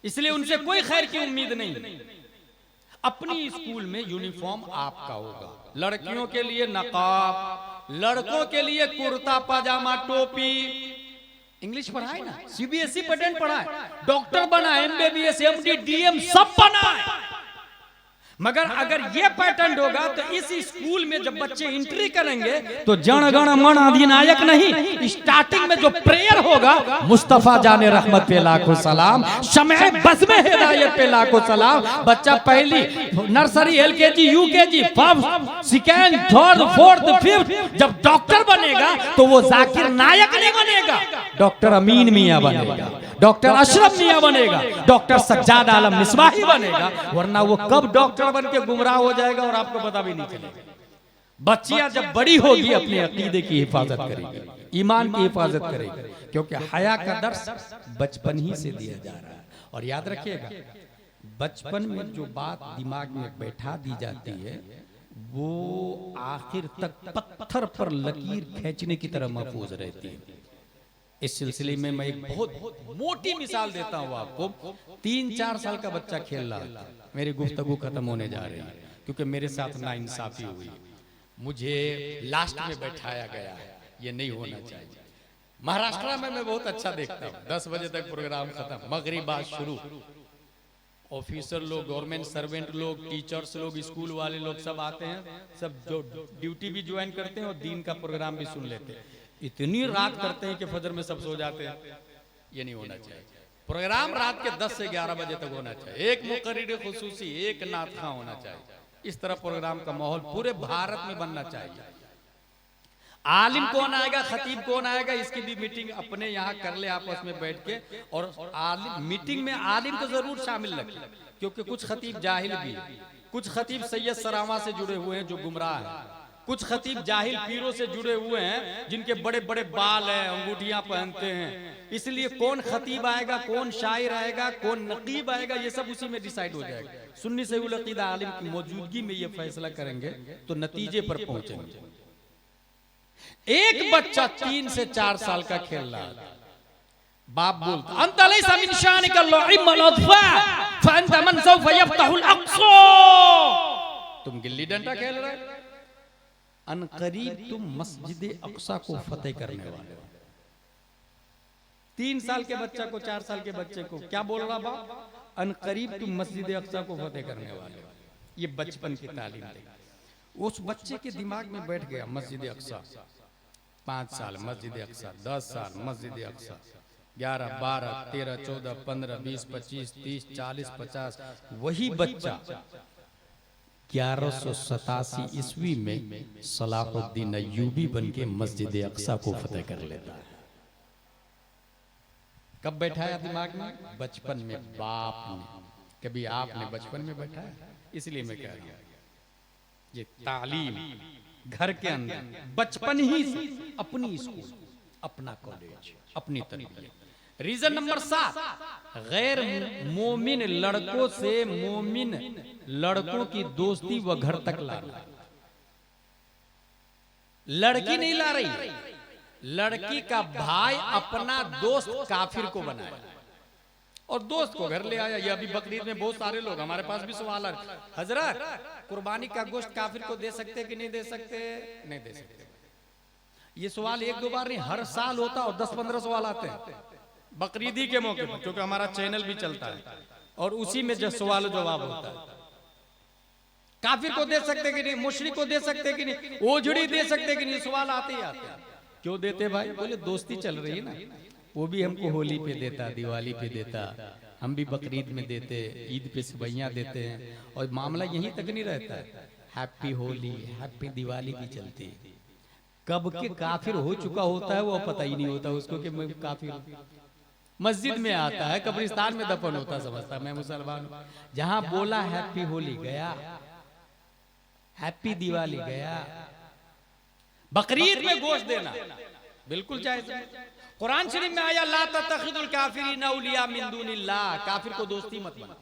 इसलिए उनसे कोई खैर की उम्मीद नहीं। अपनी स्कूल में यूनिफॉर्म आपका होगा, लड़कियों के लिए नकाब, लड़कों के लिए कुर्ता पाजामा टोपी, इंग्लिश पढ़ाए ना, CBSE पैटर्न पढ़ाए, डॉक्टर बना, MBBS MD DM सब बना है। मगर अगर ये पैटर्न होगा तो इस स्कूल में जब बच्चे एंट्री करेंगे तो जन गण मन अधिनायक नहीं, स्टार्टिंग में जो प्रेयर होगा मुस्तफा जाने रहमत पे लाखों सलाम, शमए बज़ में हिदायत पे लाखों सलाम। बच्चा पहली nursery LKG UKG first second third fourth fifth जब डॉक्टर बनेगा तो वो जाकिर नायक नहीं बनेगा, डॉक्टर अमीन मियां बनेगा, डॉक्टर अशरफ मियां बनेगा, डॉक्टर सज्जाद आलम मिसबाही बनेगा, वरना वो कब डॉक्टर बन के गुमराह हो जाएगा और आपको पता भी नहीं चलेगा। बच्चियां जब बड़ी होगी अपने अकीदे की हिफाजत करेगी, ईमान की हिफाजत करेगी, क्योंकि हया का दर्स बचपन ही से दिया जा रहा है। और याद रखिएगा बचपन में जो बात दिमाग में बैठा दी जाती है वो आखिर तक पत्थर पर लकीर खींचने की तरह महफूज रहती है। इस सिलसिले में मैं एक बहुत मोटी मिसाल देता हूँ आपको। 3-4 साल का बच्चा खेल रहा था, मेरी गुफ्तगू खत्म होने जा रही है क्योंकि मेरे साथ नाइंसाफी हुई, मुझे लास्ट में बैठाया गया है, ये नहीं होना चाहिए। महाराष्ट्र में मैं बहुत अच्छा देखता हूँ, 10 बजे तक प्रोग्राम खत्म, मगरिब बाद शुरू, ऑफिसर लोग, गवर्नमेंट सर्वेंट लोग, टीचर्स लोग, स्कूल वाले लोग सब आते हैं, सब जो ड्यूटी भी ज्वाइन करते हैं और दिन का प्रोग्राम भी सुन लेते हैं। इतनी रात करते हैं कि फजर में सब सो जाते हैं, ये नहीं होना चाहिए। प्रोग्राम रात के 10 से 11 बजे तक होना चाहिए, एक मुकर्रिर खुसूसी, एक नातखा होना चाहिए। इस तरह प्रोग्राम का माहौल पूरे भारत में बनना चाहिए। आलिम कौन आएगा, खतीब कौन आएगा, इसकी भी मीटिंग अपने यहाँ कर ले आपस में बैठ के, और आलिम मीटिंग में आलिम को जरूर शामिल रखें, क्योंकि कुछ खतीब जाहिल भी, कुछ खतीब सैयद सरामा से जुड़े हुए हैं जो गुमराह हैं, कुछ खतीब जाहिल पीरों से जुड़े हुए हैं जिनके बड़े बड़े बाल हैं, अंगूठियां पहनते हैं। इसलिए कौन खतीब आएगा, कौन शायर आएगा, कौन नकीब आएगा, ये सब उसी में डिसाइड हो जाएगा। सुन्नी सही उल अकीदा आलिम की मौजूदगी में ये फैसला करेंगे तो नतीजे पर पहुंचेंगे। एक बच्चा 3 से 4 साल का खेल रहा है, बाप बोलता अंत लैसा मिन शानिका लुइमल अत्फा फअंत मन सौफ यफ्तहुल अक्सा, तुम गिल्ली डंडा खेल रहे हो, अनकरीब तुम मस्जिद अक्सा को फतेह करने वाले हो। 3 साल के बच्चा को, 4 साल के बच्चे को क्या बोल रहा बाप, अनकरीब तुम मस्जिद अक्सा को फतेह करने वाले हो। ये बचपन की तालीम थी, उस बच्चे के दिमाग में बैठ गया मस्जिद अक्सा। 5 साल मस्जिद अक्सा, 10 साल मस्जिद अक्सा, 11, 12, 13, 14, 15, 20, 25, 30, 40, 50, वही बच्चा 1187 ईस्वी में सलाहुद्दीन अय्यूबी बन के मस्जिद अक्सा को फतेह कर लेता है। कब बैठाया दिमाग में? बचपन में बाप ने। कभी आपने बचपन में बैठाया? इसलिए मैं कह रहा हूं ये तालीम घर के अंदर बचपन ही से, अपनी स्कूल, अपना कॉलेज, अपनी तरबियत। रीजन नंबर 7, गैर मोमिन लड़कों से मोमिन लड़कों की दोस्ती वह घर तक ला रहा। लड़की नहीं ला रही, लड़की का भाई अपना दोस्त काफिर को बनाया और दोस्त को घर ले आया। ये अभी बकरीद में बहुत सारे लोग, हमारे पास भी सवाल आ रहे, हजरत कुर्बानी का गोश्त काफिर को दे सकते कि नहीं दे सकते? नहीं दे सकते। ये सवाल एक दो बार नहीं, हर साल होता और 10-15 सवाल आते हैं बकरीदी के मौके पर, क्योंकि हमारा चैनल भी चलता है और उसी में जो सवाल जवाब होता है। काफिर को दे सकते कि नहीं, मुशरिक को दे सकते कि नहीं, ओझड़ी दे सकते कि नहीं, सवाल आते ही आते हैं। क्यों देते भाई? बोले दोस्ती चल रही है ना, वो भी हमको होली पे देता, दिवाली पे देता, हम भी बकरीद में देते, ईद पे सेवइयां देते हैं। और मामला यहीं तक नहीं रहता है, हैप्पी होली, हैप्पी दिवाली भी चलती है। कब के काफिर हो चुका होता है वो पता ही नहीं होता उसको कि मैं काफिर। मस्जिद में आता है, कब्रिस्तान में दफन होता, समझता मैं मुसलमान हूं। जहां बोला हैप्पी होली गया, हैप्पी दिवाली गया। बकरीद में गोश्त देना बिल्कुल जायज है। कुरान शरीफ में आया ला तत्तखिदुल काफिरीन औलिया मिन दुनिल्लाह, काफिर को दोस्ती मत बना।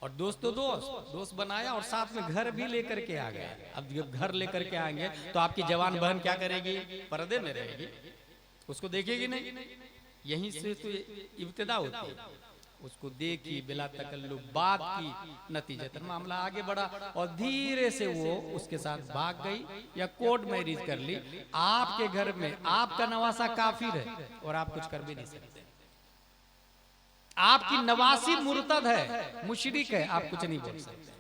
और दोस्त बनाया और साथ में घर भी लेकर के आ गया। अब जब घर लेकर के आएंगे तो आपकी जवान बहन क्या करेगी? पर्दे में रहेगी, उसको देखेगी नहीं। यहीं से तो इब्तिदा होती है। उसको देखी, बिला तकल्लुफ बात की, नतीजतन मामला आगे बढ़ा और धीरे से वो उसके साथ भाग गई या कोर्ट मैरिज कर ली। आपके घर में आपका नवासा काफिर है और आप कुछ कर भी नहीं सकते। आपकी नवासी मुर्तद है, मुशरिक है, आप कुछ नहीं बोल सकते।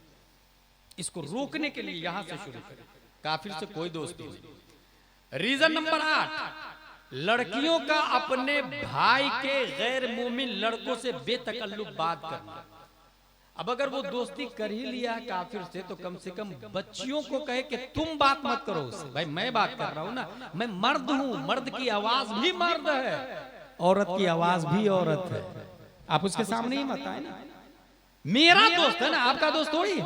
इसको रोकने के लिए यहां से शुरू करें, काफिर से कोई दोस्ती नहीं। रीजन नंबर 8, लड़कियों का अपने भाई के गैर मोमिन लड़कों से बेतकल्लुफ बात करना। अब अगर वो दोस्ती कर ही लिया काफिर से तो कम से कम बच्चियों को कहे कि तुम बात मत करो उससे। भाई मैं बात कर रहा हूं ना, मैं मर्द हूं, मर्द की आवाज भी मर्द है, औरत की आवाज भी औरत है। आप उसके सामने ही मत आए ना। मेरा दोस्त है ना, आपका दोस्त थोड़ी,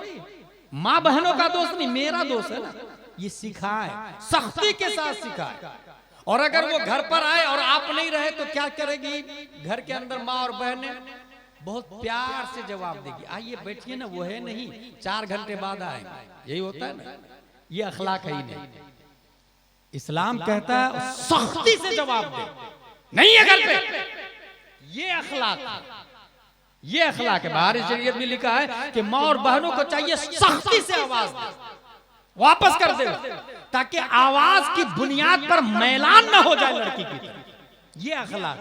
माँ बहनों का दोस्त नहीं, मेरा दोस्त है ना। ये सिखाए, सख्ती के साथ सिखाए। और अगर वो घर पर आए और आप नहीं रहे तो क्या करेगी? घर के अंदर माँ और बहनें बहुत प्यार से जवाब देगी, आइए बैठिए ना, वो है नहीं, 4 घंटे बाद आएंगे। यही होता है ना, ये अखलाक है ही नहीं। इस्लाम कहता है सख्ती से जवाब दे, नहीं है घर पे, ये अखलाक है। बाहरी शरीयत में लिखा है कि माँ और बहनों को चाहिए सख्ती से आवाज दे, वापस कर दे, ताकि आवाज की बुनियाद पर मैलान ना हो जाए लड़की की तरफ। ये अखलाक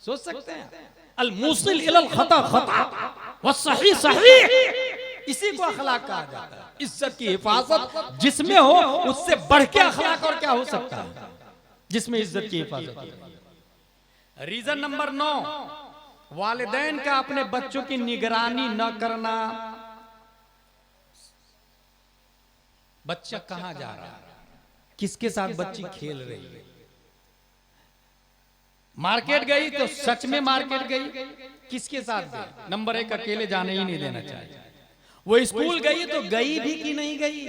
सोच सकते हैं। अल मुसिल इलल खता खता व सही सही, इसी को अखलाक कहा जाता है। इज्जत की हिफाजत जिसमें हो उससे बढ़ के अखलाक और क्या हो सकता है, जिसमें इज्जत की हिफाजत। रीजन नंबर 9, वालिदैन का अपने बच्चों की निगरानी न करना। बच्चा कहां जा रहा है, किसके साथ बच्ची खेल रही है। मार्केट गई तो सच में मार्केट गई, किसके साथ गई? नंबर 1, अकेले जाने ही नहीं देना चाहिए। वो स्कूल गई तो गई भी कि नहीं गई,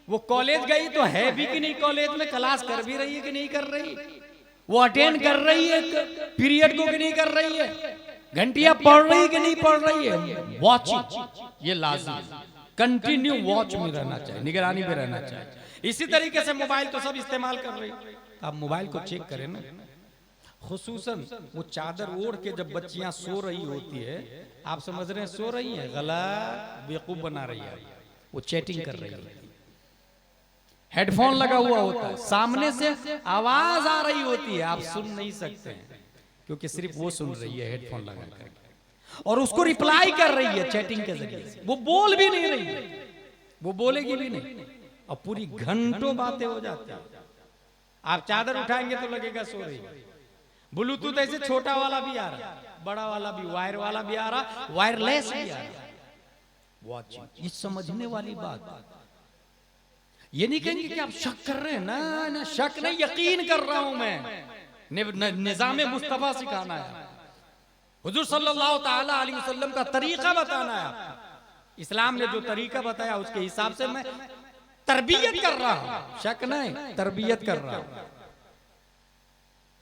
वो कॉलेज गई तो है भी कि नहीं, कॉलेज में क्लास कर भी रही है कि नहीं कर रही, वो अटेंड कर रही है पीरियड को कि नहीं कर रही है, घंटियां पढ़ रही है कि नहीं पढ़ रही है। वॉचिंग ये लाजिम है, कंटिन्यू वॉच में रहना चाहिए, निगरानी में रहना चाहिए। इसी तरीके से मोबाइल तो सब इस्तेमाल कर रही है, आप मोबाइल को चेक करें ना। खुसूसन वो चादर ओढ़ के जब बच्चियां सो रही होती है, आप समझ रहे हैं सो रही हैं, गलत बेवकूफ बना रही है, वो चैटिंग कर रही है। हेडफोन लगा हुआ होता है, सामने से आवाज आ रही होती है, आप सुन नहीं सकते हैं क्योंकि सिर्फ वो सुन रही है हेडफोन लगा कर, और उसको रिप्लाई कर रही है चैटिंग के जरिए। वो बोल भी नहीं रही है, वो बोलेगी भी नहीं, और पूरी घंटों बातें हो जाती है। आप चादर उठाएंगे तो लगेगा सो रही है। ब्लूटूथ ऐसे छोटा वाला भी आ रहा, बड़ा वाला भी, वायर वाला भी आ रहा, वायरलेस भी आ रहा। वाचिंग, ये समझने वाली बात। ये नहीं कहेंगे कि आप शक कर रहे हैं, ना ना, शक नहीं, यकीन कर रहा हूं मैं। निजाम मुस्तफा सिखाना है, हुजूर सल्लल्लाहु ताला अलैहि वसल्लम का तरीका बताना है। इस्लाम ने जो तरीका बताया उसके हिसाब से मैं तरबियत कर रहा हूं, शक नहीं, तरबियत कर रहा हूं।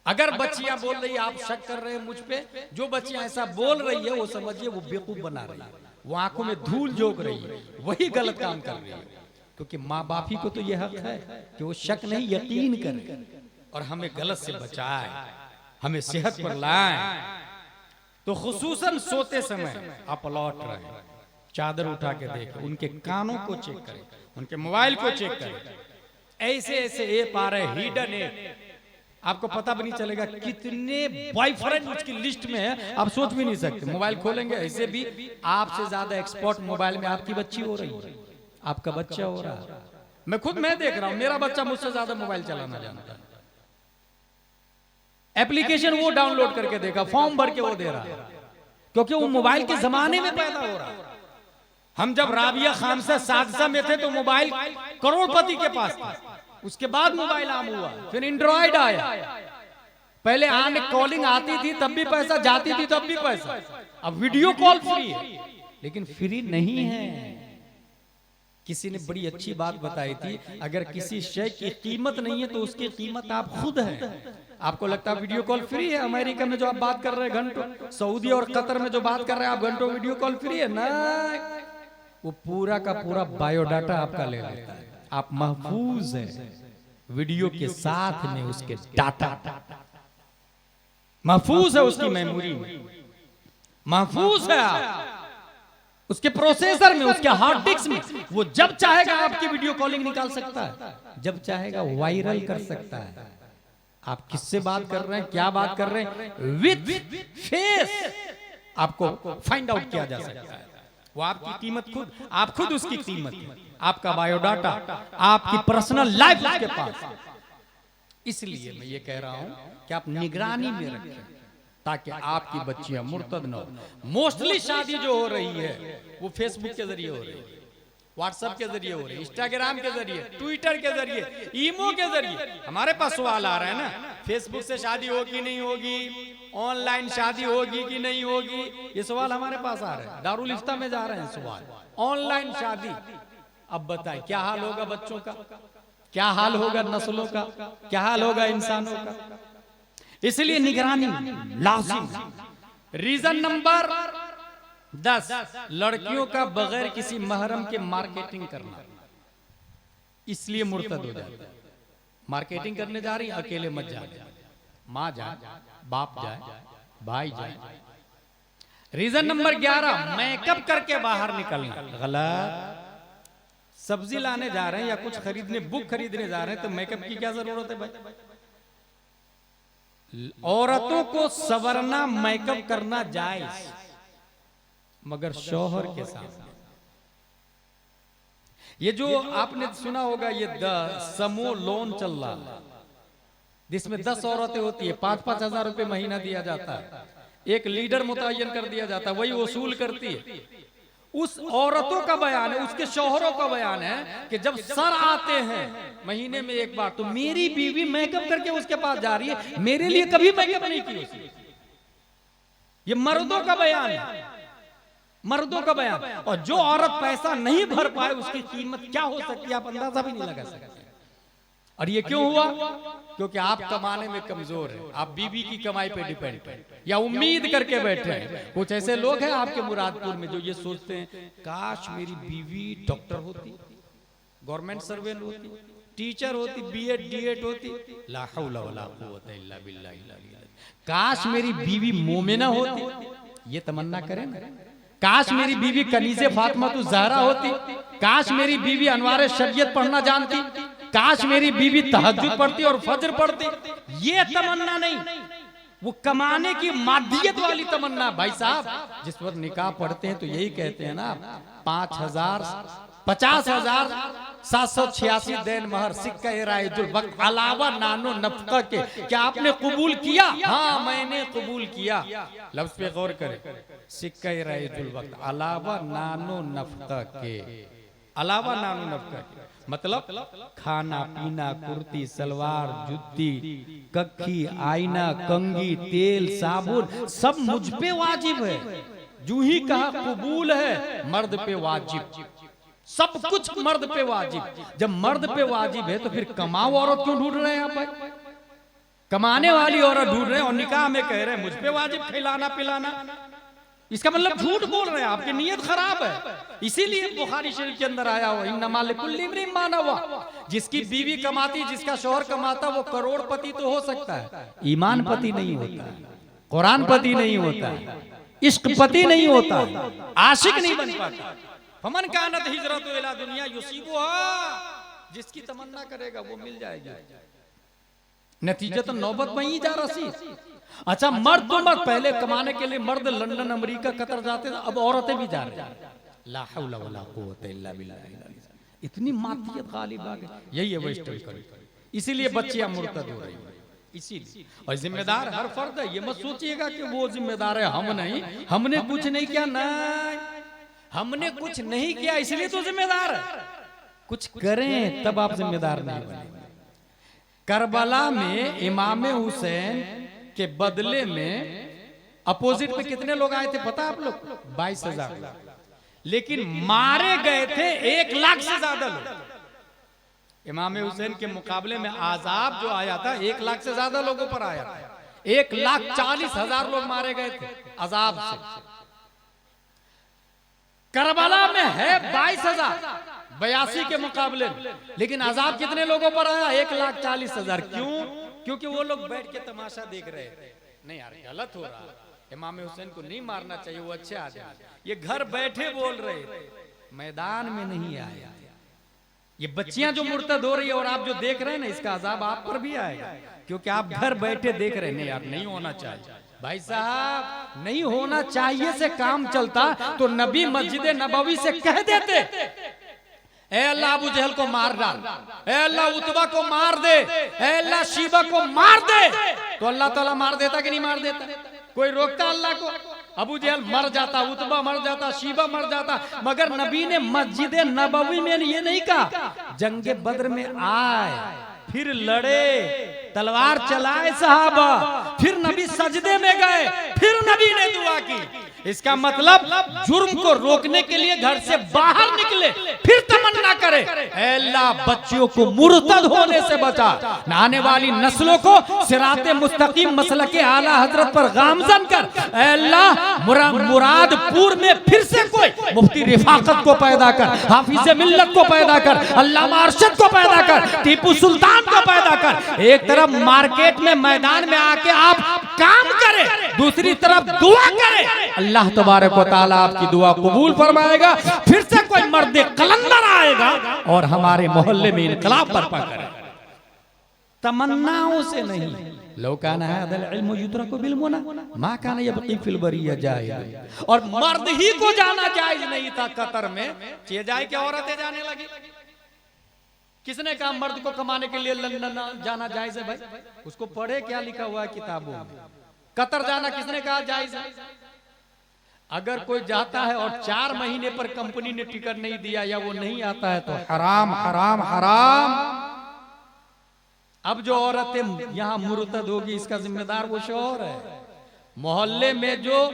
अगर बच्चियां बोल रही है आप शक कर रहे हैं मुझ पे, जो बच्चियां ऐसा बोल रही है वो समझिए वो बेवकूफ बना रही है, वो आंखों में धूल झोंक रही है, वही गलत काम कर रही है। क्योंकि माँ बापी को तो यह हक है कि वो शक नहीं यकीन करे और हमें गलत से बचाए, हमें सेहत पर लाए। तो खुसूसन सोते समय आप लौट रहे, चादर उठा के देखें, उनके कानों को चेक करें, उनके मोबाइल को चेक करें। ऐसे ऐसे ऐप आ रहे, हिडन ऐप, आपको पता भी नहीं चलेगा कितने बॉयफ्रेंड उसकी लिस्ट में है, आप सोच भी नहीं सकते। मोबाइल खोलेंगे, ऐसे भी आपसे ज्यादा एक्सपर्ट मोबाइल में आपकी बच्ची हो रही है, आपका बच्चा हो रहा है। मैं देख रहा हूं, मेरा बच्चा मुझसे ज्यादा मोबाइल चलाना जानता है। एप्लीकेशन वो डाउनलोड करके देखा, फॉर्म भर के वो दे रहा है, क्योंकि वो मोबाइल के जमाने में पैदा हो रहा है। हम जब राबिया खामसा सादसा में थे तो मोबाइल करोड़पति के पास था, उसके बाद मोबाइल आम हुआ, फिर एंड्रॉइड आया। पहले आने कॉलिंग आती थी तब भी पैसा, जाती थी तब भी पैसा। अब वीडियो कॉल फ्री है, लेकिन फ्री नहीं है। किसी ने बड़ी अच्छी बात बताई थी, अगर किसी शय की कीमत नहीं है तो उसकी कीमत आप खुद हैं। आपको लगता है वीडियो कॉल फ्री है, अमेरिका में जो आप बात कर रहे हैं घंटों, सऊदी और कतर में जो बात कर रहे हैं आप घंटों, वीडियो कॉल फ्री है ना। वो पूरा का पूरा बायोडाटा आपका ले लेता है, आप महफूज हैं वीडियो के साथ में, उसके डाटा महफूज है, उसकी मेमोरी में महफूज है, उसके प्रोसेसर में, उसके हार्ड डिस्क में। वो जब चाहेगा आपकी वीडियो कॉलिंग निकाल सकता है, जब चाहेगा वायरल कर सकता है। आप किससे बात कर रहे हैं, क्या बात कर रहे हैं, विद फेस आपको फाइंड आउट किया जा सकता है। वो आपकी कीमत खुद, आप खुद उसकी कीमत, आपका बायोडाटा, आपकी पर्सनल लाइफ उसके पास। इसलिए मैं ये कह रहा हूं कि आप निगरानी में रखें ताकि आपकी बच्चियां मुर्तद न हो। मोस्टली शादी जो हो रही है वो फेसबुक के जरिए हो रही है, व्हाट्सएप के जरिए हो रही है, इंस्टाग्राम के जरिए, ट्विटर के जरिए, ईमो के जरिए। हमारे पास सवाल आ रहा है ना, फेसबुक से शादी होगी नहीं होगी, ऑनलाइन शादी होगी कि नहीं होगी, ये सवाल हमारे पास आ रहे हैं। दारुल इफ्ता में जा रहे हैं सवाल, ऑनलाइन शादी। अब बताएं क्या हाल होगा बच्चों का, क्या हाल होगा नस्लों का, क्या हाल होगा इंसानों का। इसलिए निगरानी लाजिम। रीजन नंबर 10, लड़कियों का बगैर किसी महरम के मार्केटिंग करना, इसलिए मुर्तद हो जाता है। मार्केटिंग करने जा रही, अकेले मत जाए, माँ जाए, बाप जाए, भाई जाए। रीजन नंबर 11, मेकअप करके बाहर निकलना, गलत। सब्जी लाने जा रहे हैं या कुछ खरीदने, बुक खरीदने जा रहे हैं तो मेकअप की क्या जरूरत है भाई। औरतों को संवरना, मेकअप करना जायज, मगर शौहर के साथ। ये जो आपने सुना होगा ये समूह लोन चल रहा, जिसमें 10 औरतें होती है, 5-5 हजार रुपए महीना दिया जाता है, एक लीडर मुतय्यन कर दिया जाता है, वही वसूल करती है। उस औरतों का बयान है, उसके शौहरों का बयान है कि जब सर आते हैं महीने में एक बार, तो मेरी बीवी मेकअप करके उसके पास जा रही है, मेरे लिए कभी मेकअप नहीं की उसने। ये मर्दों का बयान है, मर्दों का बयान। और जो औरत पैसा नहीं भर पाए उसकी कीमत क्या हो सकती है आप अंदाजा भी नहीं लगा सकते। और ये क्यों हुआ? क्योंकि आप कमाने में कमजोर हैं, आप बीवी की कमाई पे डिपेंड हैं या उम्मीद करके बैठे हैं। कुछ ऐसे लोग हैं आपके मुरादपुर में जो ये सोचते हैं काश मेरी बीवी डॉक्टर होती, गवर्नमेंट सर्वेंट होती, टीचर होती, बीएड डीएड होती, ला हौला वला कुव्वता इल्ला बिल्लाह। काश मेरी बीवी मोमिना होती, ये तमन्ना करें ना। काश मेरी बीवी कनीज़े फातिमा ज़हरा होती, काश मेरी बीवी अनवार शरीयत पढ़ना जानती, काश मेरी बीवी तहज्जुद पढ़ती और फज्र पढ़ती। ये तमन्ना नहीं, वो कमाने की मादियत वाली तमन्ना। भाई साहब जिस वक्त निकाह पढ़ते हैं तो यही कहते हैं ना, 5,000 50,786 देन महर सिक्का राइजुल वक्त अलावा नानो नफका के। क्या आपने कबूल किया? हाँ मैंने कबूल किया। लफ्ज पे गौर करें, सिक्का राइजुल वक्त अलावा नानो नफका के, अलावा नानो नफका के मतलब खाना पीना, कुर्ती सलवार, जुत्ती, कक्खी, आईना, कंगी, तेल, साबुन सब मुझ पे वाजिब है। जू ही कहा कबूल है, मर्द पे वाजिब, सब कुछ मर्द पे वाजिब। जब मर्द पे वाजिब है तो फिर कमाओ औरत क्यों ढूंढ रहे हैं यहाँ पर? कमाने वाली औरत ढूंढ रहे हैं और निकाह में कह रहे हैं मुझ पे वाजिब खिलाना पिलाना। इसका मतलब झूठ बोल रहे हैं, आपकी नीयत खराब है। इसीलिए बुखारी शरीफ के अंदर आया हुआ इन्नमा लिकुल्लि इम्रिइन मा नवा। जिसकी बीवी कमाती, जिसका शौहर कमाता, वो करोड़पति तो हो सकता है, ईमान पति नहीं होता, कुरान पति नहीं होता, इश्क पति नहीं होता, आशिक नहीं बन पाता। फमन कानत हिजरतु इला दुनिया युसीबुहा, जिसकी तमन्ना करेगा वो मिल जाएगी। नतीजतन नौबत में ही जा रसी। अच्छा मर्द तो मर्द, पहले कमाने के लिए मर्द लंदन अमेरिका कतर जाते थे, अब औरतें भी जा रही हैं। ला हौला वला कुव्वता इल्ला बिल्लाह। इतनी मातियत गालिब आ गई। यही है वेस्टर्न कल्चर, इसीलिए बच्चियां मुर्तद हो रही हैं। इसीलिए और जिम्मेदार हर फर्द है। ये मत सोचिएगा कि वो जिम्मेदार है, हम नहीं, हमने कुछ नहीं किया, नहीं हमने कुछ नहीं किया इसलिए तो जिम्मेदार है। कुछ करें तब आप जिम्मेदार नहीं बने। करबला में इमाम हुसैन के बदले में अपोजिट में कितने लोग आए थे पता आप लोग? 22,000, लेकिन मारे गए थे 1 लाख से ज्यादा लोग। इमाम हुसैन के मुकाबले में आजाब जो आया था 1 लाख से ज्यादा लोगों पर आया था। 1,40,000 लोग मारे गए थे अजाब से। करबला में है 22,000 82 के मुकाबले में, लेकिन अजाब कितने लोगों पर आया? 1,40,000। क्यों? क्योंकि वो लोग बैठ के तमाशा देख रहे थे। नहीं यार गलत हो रहा, इमाम हुसैन को नहीं मारना चाहिए, वो अच्छे आदमी। ये घर बैठे बोल रहे थे, मैदान में नहीं आया। ये बच्चियां जो मुर्तद हो रही है और आप जो देख रहे हैं ना, इसका अजाब आप पर भी आएगा, क्योंकि आप घर बैठे देख रहे हैं। नहीं यार नहीं होना चाहिए भाई साहब, नहीं होना चाहिए से काम चलता तो नबी मस्जिद नबवी से कह देते, ए अल्लाह अबू जहल को मार डाल, ए अल्लाह उतबा को मार दे, ए अल्लाह शीबा को मार दे, तो अल्लाह ताला मार देता कि नहीं मार देता? कोई रोकता अल्लाह को? अबू जहल मर जाता, उतबा मर जाता, शीबा मर जाता, मगर नबी ने मस्जिद नबवी में ये नहीं कहा जंगे बद्र में आए, फिर लड़े, तलवार चलाए सहाबा, फिर नबी सजदे में गए, फिर नबी ने दुआ की। इसका मतलब जुर्म को रोकने के लिए घर से बाहर निकले, फिर तमन्ना करे, अल्लाह बच्चियों को मुर्तद होने से बचा, आने वाली नस्लों को सिराते मुस्तकीम मसलके आला हजरत पर गामजन कर, अल्लाह मुरादपुर में फिर से कोई मुफ्ती रिफाकत को पैदा कर, हाफिज मिल्लत को पैदा कर, अल्लामा अरशद को पैदा कर, टीपू सुल्तान को पैदा कर। एक तरफ मार्केट में मैदान में आके आप काम करें, दूसरी तरफ दुआ करें, अल्लाह तबारक व तआला आपकी दुआ कबूल फरमाएगा। फिर से कोई मर्द कलंदर आएगा और हमारे मोहल्ले में इनकलाब बर्पा करेगा। तमन्नाओं से नहीं। लो काना हादल इल्मु युद्रकु बिल मुना मा काना यबकी फिल बरिया जाहिल। और मर्द ही को जाना जायज नहीं था कतर में, ये जाए कि औरतें जाने लगी। किसने कहा मर्द को कमाने के लिए लंदन जाना जायज है? भाई उसको पढ़े क्या लिखा हुआ है किताबों में। कतर जाना किसने कहा जायज है? अगर कोई जाता है और 4 महीने पर कंपनी ने टिकट नहीं दिया या वो नहीं आता है तो हराम हराम हराम। अब जो औरतें यहाँ मुर्तद होगी इसका जिम्मेदार वो शौहर है। मोहल्ले में जो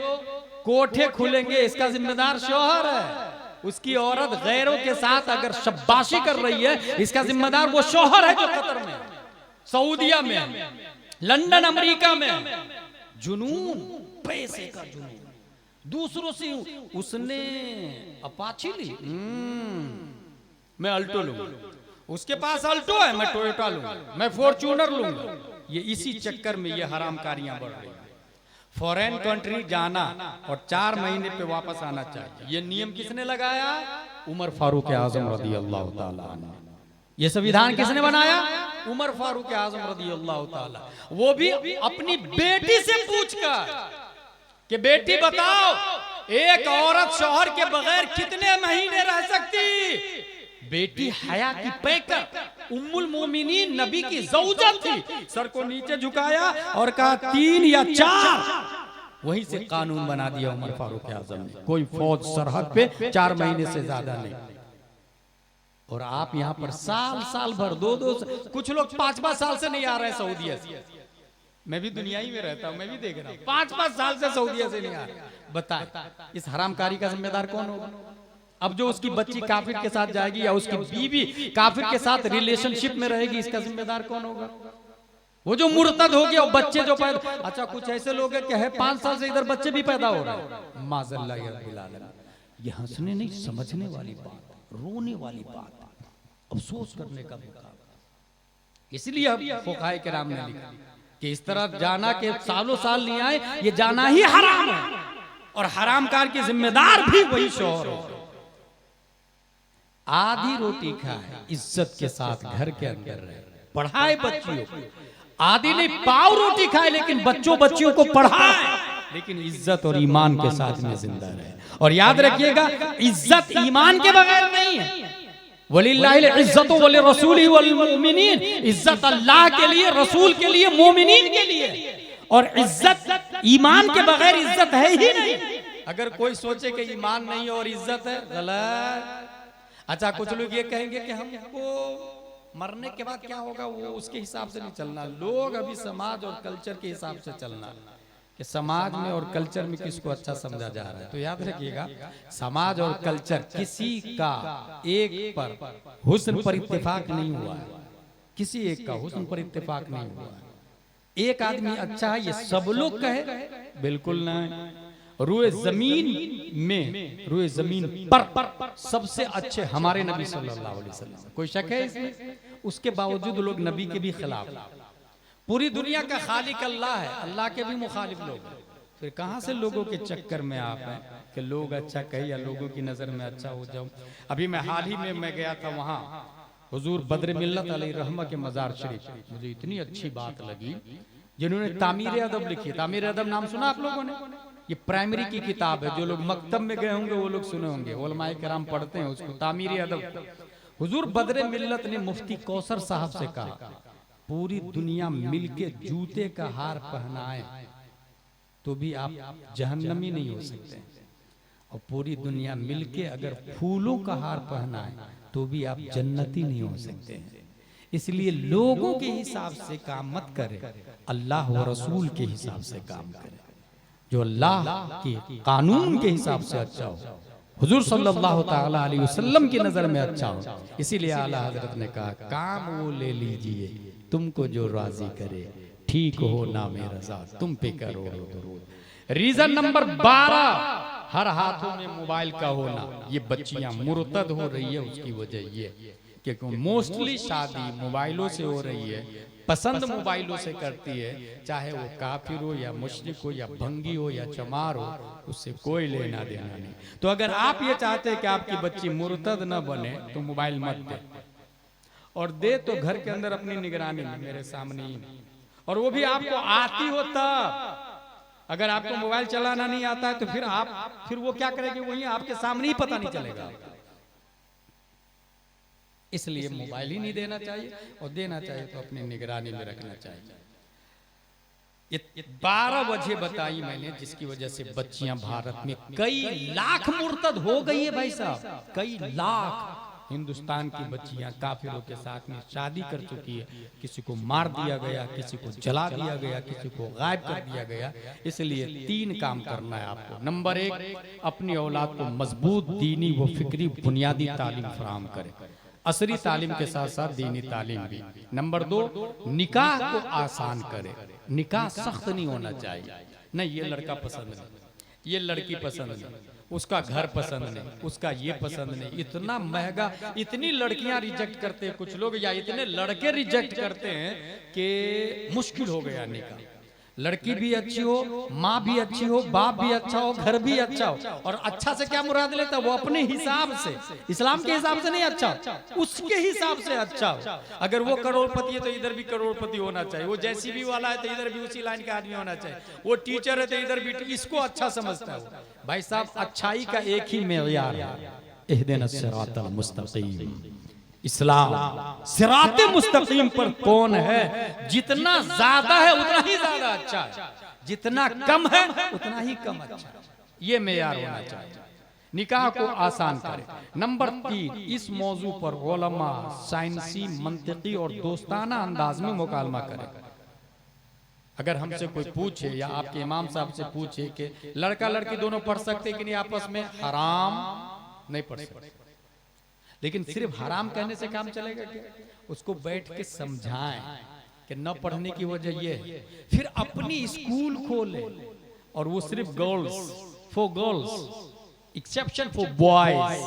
कोठे खुलेंगे इसका जिम्मेदार शौहर है। उसकी औरत गैरों के साथ अगर शब्बाशी कर रही है इसका जिम्मेदार वो शौहर है जो कतर में, सऊदिया में, लंदन अमेरिका में। जुनून, पैसे का जुनून, दूसरों से उसने अपाची ली, मैं अल्टो लूंगा, उसके पास अल्टो है मैं टोयोटा लूंगा, मैं फॉर्च्यूनर लूंगा। ये इसी चक्कर में ये हरामकारियां बढ़ रही हैं। फॉरेन कंट्री जाना और 4 महीने पे वापस आना चाहिए, ये नियम किसने लगाया? उमर फारूक आजम रज़ी अल्लाह ताला अन्हु। ये संविधान किसने बनाया? उमर फारूक आजम रज़ी अल्लाह ताला। वो भी अपनी बेटी से पूछकर कि बेटी बताओ एक औरत शौहर के बगैर कितने महीने रह सकती? बेटी हया की पैकर उम्मुल मोमिनीन नबी की ज़ौजत थी। सर को नीचे झुकाया और कहा 3 या 4। वहीं से कानून बना दिया उमर फारूक आजम ने, कोई फौज सरहद पे 4 महीने से ज्यादा नहीं। और आप यहाँ पर साल भर 2 कुछ लोग 5 साल से नहीं आ रहे सऊदीया से। मैं भी दुनिया ही में रहता हूँ, मैं भी देख रहा हूँ 5 साल से सऊदीया से नहीं आ रहे। बताए इस हरामकारी का जिम्मेदार कौन होगा? अब जो उसकी बच्ची काफिर के साथ जाएगी या उसकी बीवी काफिर के साथ रिलेशनशिप में रहेगी, इसका जिम्मेदार कौन होगा? वो जो मुर्तद हो गया, बच्चे जो पैदा। अच्छा कुछ ऐसे लोग हैं कि है 5 साल से इधर बच्चे भी पैदा हो रहे हैं। माज़अल्लाह या रब्बिल आलमीन। ये हंसने नहीं, समझने वाली बात, रोने वाली बात, अफसोस करने का मौका। इसलिए अब फुक़हाए किराम ने लिखा कि इस तरह जाना के सालों साल नहीं आए, ये जाना ही हराम है और हरामकार के जिम्मेदार भी वही शौहर है। आधी रोटी खाए, इज्जत के साथ घर के अंदर रहे, पढ़ाए बच्चियों को। आधी नहीं, पाव रोटी खाए लेकिन बच्चियों को पढ़ाए, लेकिन इज्जत और ईमान के साथ में जिंदा रहे। और याद रखिएगा, इज्जत ईमान के बगैर नहीं है। वलिल्लाहिल इज्जतु वली रसूलिही वल मुमिनीन। इज्जत अल्लाह के लिए, रसूल के लिए, मोमिनीन के लिए। और इज्जत ईमान के बगैर इज्जत है ही नहीं। अगर कोई सोचे कि ईमान नहीं और इज्जत है, गलत। अच्छा कुछ लोग ये कहेंगे कि हमको मरने के बाद क्या होगा, वो उसके हिसाब से नहीं चलना। लोग अभी समाज और कल्चर के हिसाब से चलना कि समाज में और कल्चर में किसको अच्छा समझा जा रहा है। तो याद रखिएगा, समाज और कल्चर किसी का एक पर हुस्न पर इत्तेफाक नहीं हुआ है, किसी एक का हुस्न पर इत्तेफाक नहीं हुआ है। एक आदमी अच्छा है ये सब लोग कहे, बिल्कुल नहीं। रुए जमीन पर सबसे अच्छे हमारे नबी सल्लल्लाहु अलैहि वसल्लम, कोई शक है इसमें? उसके बावजूद लोग नबी के भी खिलाफ। पूरी दुनिया का खालिक अल्लाह है, अल्लाह के भी मुखालिफ लोग हैं। फिर कहां से लोगों के चक्कर में आप हैं कि लोग अच्छा कहे या लोगों की नजर में अच्छा हो जाऊं। अभी मैं हाल ही में मैं गया था वहां, हुजूर बद्र मिल्लत अलैहि रहमा के मजार शरीफ। मुझे इतनी अच्छी बात लगी जिन्होंने तामीर अदब लिखी। तामीर अदब नाम सुना आप लोगों ने? ये प्राइमरी की किताब है, जो लोग मकतब में गए होंगे वो लोग सुने होंगे, उलमाए किराम पढ़ते हैं उसको, तामीर अदब। हुजूर बद्र मिल्लत ने मुफ्ती कौसर साहब से कहा, पूरी दुनिया मिलके जूते का हार पहनाए तो भी आप जहन्नमी नहीं हो सकते, और पूरी दुनिया मिलके अगर फूलों का हार पहनाए तो भी आप जन्नती नहीं हो सकते। इसलिए लोगों के हिसाब से काम मत करें, अल्लाह व रसूल के हिसाब से काम करें, जो अल्लाह के कानून के हिसाब से अच्छा हो, हुजूर सल्लल्लाहु ताला अलैहि वसल्लम की नजर में अच्छा हो। इसीलिए आला हजरत ने कहा, काम वो ले लीजिए तुमको जो राजी करे, ठीक हो ना मेरा रज़ा तुम पे करो दुरूद। रीजन नंबर 12, हर हाथों में मोबाइल का होना। ये बच्चियां मुर्तद हो रही है, उसकी वजह ये कि मोस्टली शादी मोबाइलों से हो रही है, पसंद मोबाइलों से करती है, चाहे वो काफिर हो या मुशरिक हो या भंगी हो या चमार हो, उससे कोई लेना देना नहीं। तो अगर आप ये चाहते हैं कि आपकी बच्ची मुर्तद न बने तो मोबाइल मत दे, और दे तो घर के अंदर अपनी निगरानी में, मेरे सामने ही, और वो भी आपको आती हो तब। अगर आपको मोबाइल चलाना नहीं आता है तो फिर वो क्या करेगी, वही आपके सामने ही पता नहीं चलेगा। इसलिए मोबाइल ही नहीं देना चाहिए, और देना चाहिए तो अपनी निगरानी में रखना चाहिए। ये 12 वजह बताई मैंने जिसकी वजह से बच्चियां भारत में कई लाख मुर्तद हो गई है। भाई साहब, कई लाख हिंदुस्तान की बच्चियां काफिरों के साथ में शादी कर चुकी है। किसी को मार दिया गया, किसी को जला दिया गया, किसी को गायब कर दिया गया। इसलिए 3 काम करना है आपको। नंबर 1, अपनी औलाद को मजबूत दीनी व फिक्री बुनियादी तालीम फराहम करें, असरी तालीम के साथ साथ दीनी तालीम भी। नंबर 2, निकाह को आसान करे। निकाह सख्त नहीं होना चाहिए, नहीं ये लड़का पसंद नहीं, ये लड़की पसंद नहीं, उसका घर पसंद नहीं, उसका ये पसंद नहीं। इतना महंगा, इतनी लड़कियां रिजेक्ट करते हैं कुछ लोग, या इतने लड़के रिजेक्ट करते हैं कि मुश्किल हो गया निकाह। लड़की भी अच्छी हो, माँ भी अच्छी हो, बाप भी अच्छा हो, घर भी अच्छा हो। और अच्छा से क्या मुराद लेता, वो अपने हिसाब से, इस्लाम के हिसाब से नहीं अच्छा, उसके हिसाब से अच्छा हो। अगर वो करोड़पति है तो इधर भी करोड़पति होना चाहिए, वो जेसीबी वाला है तो इधर भी उसी लाइन का आदमी होना चाहिए, वो टीचर है तो इधर भी, इसको अच्छा समझता है भाई साहब। अच्छाई का एक ही मेयार है, इहदिनस सिरातल मुस्तकीम। इस्लाम सिराते मुस्तकीम पर कौन है, जितना ज्यादा है उतना ही ज्यादा अच्छा है, जितना कम है उतना ही कम अच्छा। ये मेयार होना चाहिए, निकाह को आसान करे। नंबर 3, इस मौजू पर उलमा साइंसी, मंतिकी और दोस्ताना अंदाज में मुकालमा करे। अगर हमसे कोई पूछे या आपके इमाम साहब से पूछे कि लड़का लड़की दोनों पढ़ सकते कि नहीं आपस में, हराम नहीं पढ़ सकते। लेकिन सिर्फ हराम कहने से काम चलेगा क्या? उसको बैठ के समझाएं कि न पढ़ने की वजह ये है, फिर अपनी स्कूल खोले और वो सिर्फ girls for girls, exception for boys.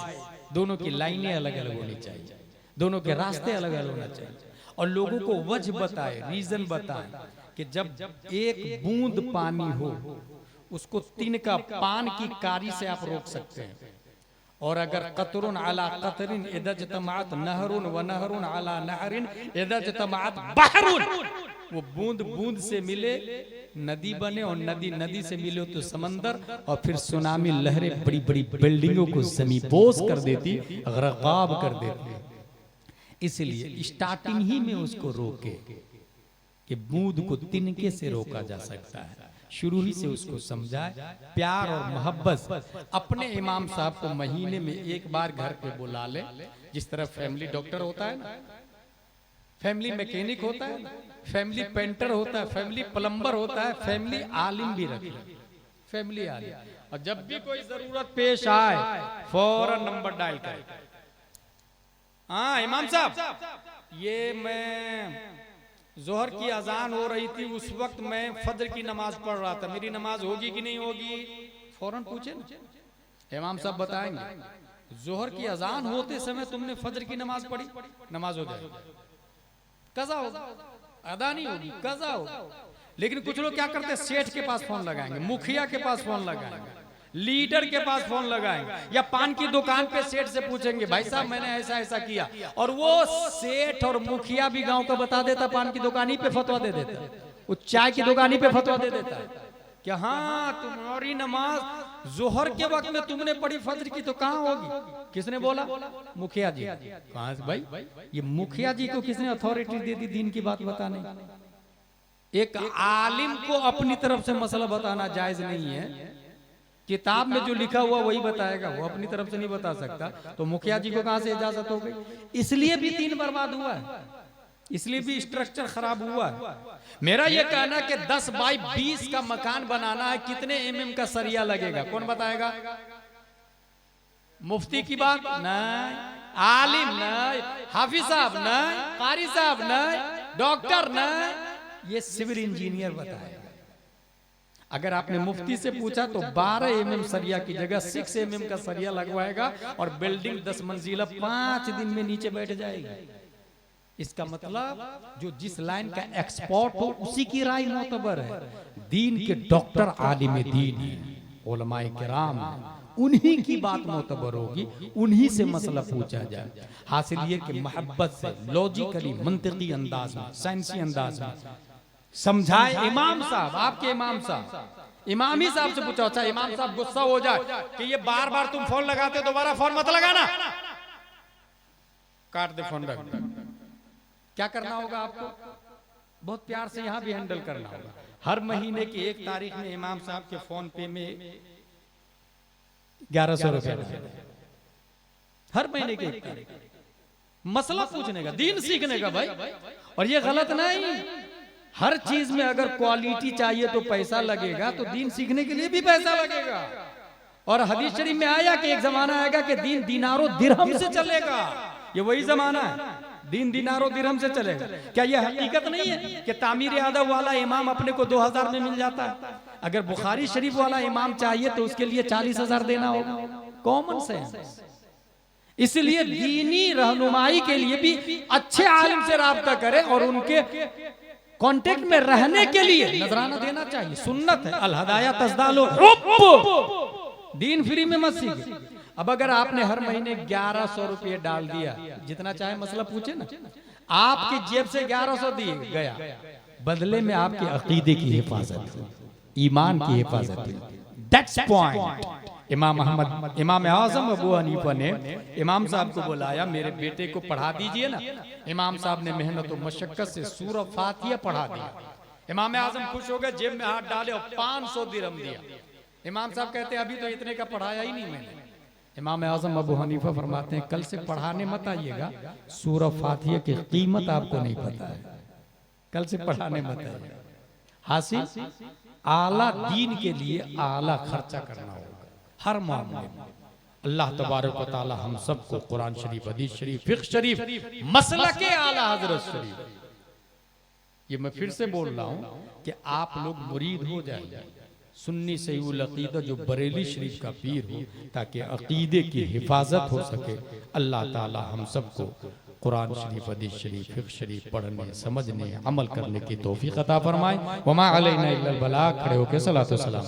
दोनों की लाइनें अलग अलग होनी चाहिए, दोनों के रास्ते अलग अलग होना चाहिए, और लोगों को वजह बताए, रीजन बताए कि जब एक बूंद पानी हो उसको तिनका पान की कारी से आप रोक सकते हैं, और अगर कतरुन अला कतरिन इदा जतमात नहरुन व नहरुन अला नहरिन इदा जतमात बहरुन, वो बूंद बूंद से मिले नदी बने, और नदी नदी से मिले तो समंदर, और फिर सुनामी लहरें बड़ी बड़ी बिल्डिंगों को ज़मींपोश कर देती, गरकाब कर देती। इसलिए स्टार्टिंग ही में उसको रोके कि बूंद को तिनके से रोका जा सकता है, शुरू ही से उसको समझाए, प्यार और मोहब्बत। अपने इमाम साहब को महीने में एक बार घर पे बुला ले, जिस तरह फैमिली डॉक्टर होता है ना, फैमिली मैकेनिक होता है, फैमिली पेंटर होता है, फैमिली प्लम्बर होता है, फैमिली आलिम भी रखे, फैमिली आलिम। और जब भी कोई जरूरत पेश आए फौरन नंबर डायल करे। हाँ इमाम साहब, ये मैं जोहर की अजान हो रही थी, उस वक्त मैं फजर की नमाज पढ़ रहा था, मेरी नमाज होगी कि नहीं होगी? फौरन पूछे ना, इमाम साहब बताएंगे जोहर की अजान होते समय तुमने फजर की नमाज पढ़ी, नमाज हो जाएगी, कज़ा होगा, अदा नहीं होगी, कज़ा होगा। लेकिन कुछ लोग क्या करते हैं, सेठ के पास फोन लगाएंगे, मुखिया के पास फोन लगाएंगे, लीडर के पास फोन लगाएंगे, या पान की दुकान पे सेठ से पूछेंगे भाई साहब मैंने ऐसा ऐसा किया, और वो सेठ और मुखिया भी गांव का बता देता, पान की दुकानी पे फतवा दे देता, वो चाय की दुकानी पे फतवा दे देता है कि हाँ तुम्हारी नमाज जोहर के वक्त में तुमने पढ़ी फजर की तो कहाँ होगी? किसने बोला? मुखिया जी। कहाँ से भाई? ये मुखिया जी को किसने अथॉरिटी दे दी दीन की बात बताने? एक आलिम को अपनी तरफ से मसला बताना जायज नहीं है, किताब में जो लिखा हुआ वही बताएगा, वो अपनी तरफ से नहीं बता सकता। तो मुखिया जी को कहां से इजाजत हो गई? इसलिए भी दीन बर्बाद हुआ है, इसलिए भी स्ट्रक्चर खराब हुआ है। मेरा यह कहना कि 10 बाई 20 का मकान बनाना है, कितने mm का सरिया लगेगा? कौन बताएगा? मुफ्ती की बात नहीं, आलिम नहीं, हाफिज साहब नहीं, कारी साहब नहीं, डॉक्टर नहीं, ये सिविल इंजीनियर बताएगा। अगर आपने मुफ्ती से पूछा तो 12 mm सरिया की जगह 6 mm का सरिया लगवाएगा, और बिल्डिंग 10 मंजिला 5 दिन में नीचे बैठ जाएगी। इसका मतलब जो जिस लाइन का एक्सपर्ट हो उसी की राय मोतबर है। दीन के डॉक्टर आलिम दीन है, उलमाए किराम है, उन्हीं की बात मोतबर होगी, उन्हीं से मसला पूछा जाए। हासिल ये कि मोहब्बत से, लॉजिकली, मंतिकी अंदाज में, साइंसी अंदाज में समझाए। इमाम साहब, आपके इमाम साहब, इमाम ही साहब से पूछा, अच्छा इमाम साहब गुस्सा हो जाए कि ये बार बार तुम फोन लगाते, दोबारा फोन मत लगाना, काट दे फोन, रख। क्या करना होगा आपको? बहुत प्यार से यहां भी हैंडल करना होगा। हर महीने की 1 तारीख में इमाम साहब के फोन पे में 1100 रुपए, हर महीने की 1 तारीख, मसला पूछने का, दीन सीखने का भाई। और ये गलत नहीं, हर चीज में अगर क्वालिटी चाहिए तो पैसा लगेगा, तो दीन सीखने के लिए भी पैसा लगेगा। और हदीस शरीफ में आया कि एक जमाना आएगा कि दीन दिनारों दिरहम से चलेगा। ये वही जमाना है, दीन दिनारों दिरहम से चलेगा। क्या ये हकीकत नहीं है कि तामीर आदब वाला इमाम अपने को 2000 में मिल जाता है? अगर बुखारी शरीफ वाला इमाम चाहिए तो उसके लिए 40,000 देना होगा। Common sense. इसलिए दीनी रहनुमाई के लिए भी अच्छे आलिम से राब्ता करें और उनके कांटेक्ट में रहने के लिए नजराना देना चाहिए, सुन्नत है। अल हदाया तजदालो दीन फ्री में मत सीखे। अब अगर आपने हर महीने 1100 रुपये डाल दिया, जितना चाहे मसला पूछे ना, आपकी जेब से 1100 दिए गया, बदले में आपके अकीदे की हिफाजत, ईमान की हिफाजत। That's point. इमाम आजम अबू हनीफा ने इमाम साहब को बुलाया, मेरे बेटे को पढ़ा दीजिए ना। इमाम साहब ने मेहनत और मशक्कत से सूरह फातिहा पढ़ा दिया। इमाम आजम खुश हो गए, जेब में हाथ डाले और 500 दिरहम दिया। इमाम साहब कहते हैं अभी तो इतने का पढ़ाया ही नहीं मैंने। इमाम आजम अबू हनीफा फरमाते हैं कल से पढ़ाने मत आइएगा, सूरह फातिहा की कीमत आपको नहीं पता है, कल से पढ़ाने मत आइएगा। हासिल आला दीन के लिए आला खर्चा करना होगा हर मामले में। अल्लाह तबारक व तआला हम सबको कुरान शरीफ, हदीस शरीफ, फिक्र शरीफ, मसलक आला हजरत शरीफ, ये मैं फिर से बोल रहा हूं कि आप लोग मुरीद हो जाए सुन्नी सहीउल अकीदा जो बरेली शरीफ का पीर हो, ताकि अकीदे की हिफाजत हो सके। अल्लाह ताला हम सबको कुरान शरीफ, हदीस शरीफ, फिक्र शरीफ पढ़ने, समझने, अमल करने की तौफीक अता फरमाए। वमा अलैना इल्लल बलाग। खड़े होके सलातो सलाम।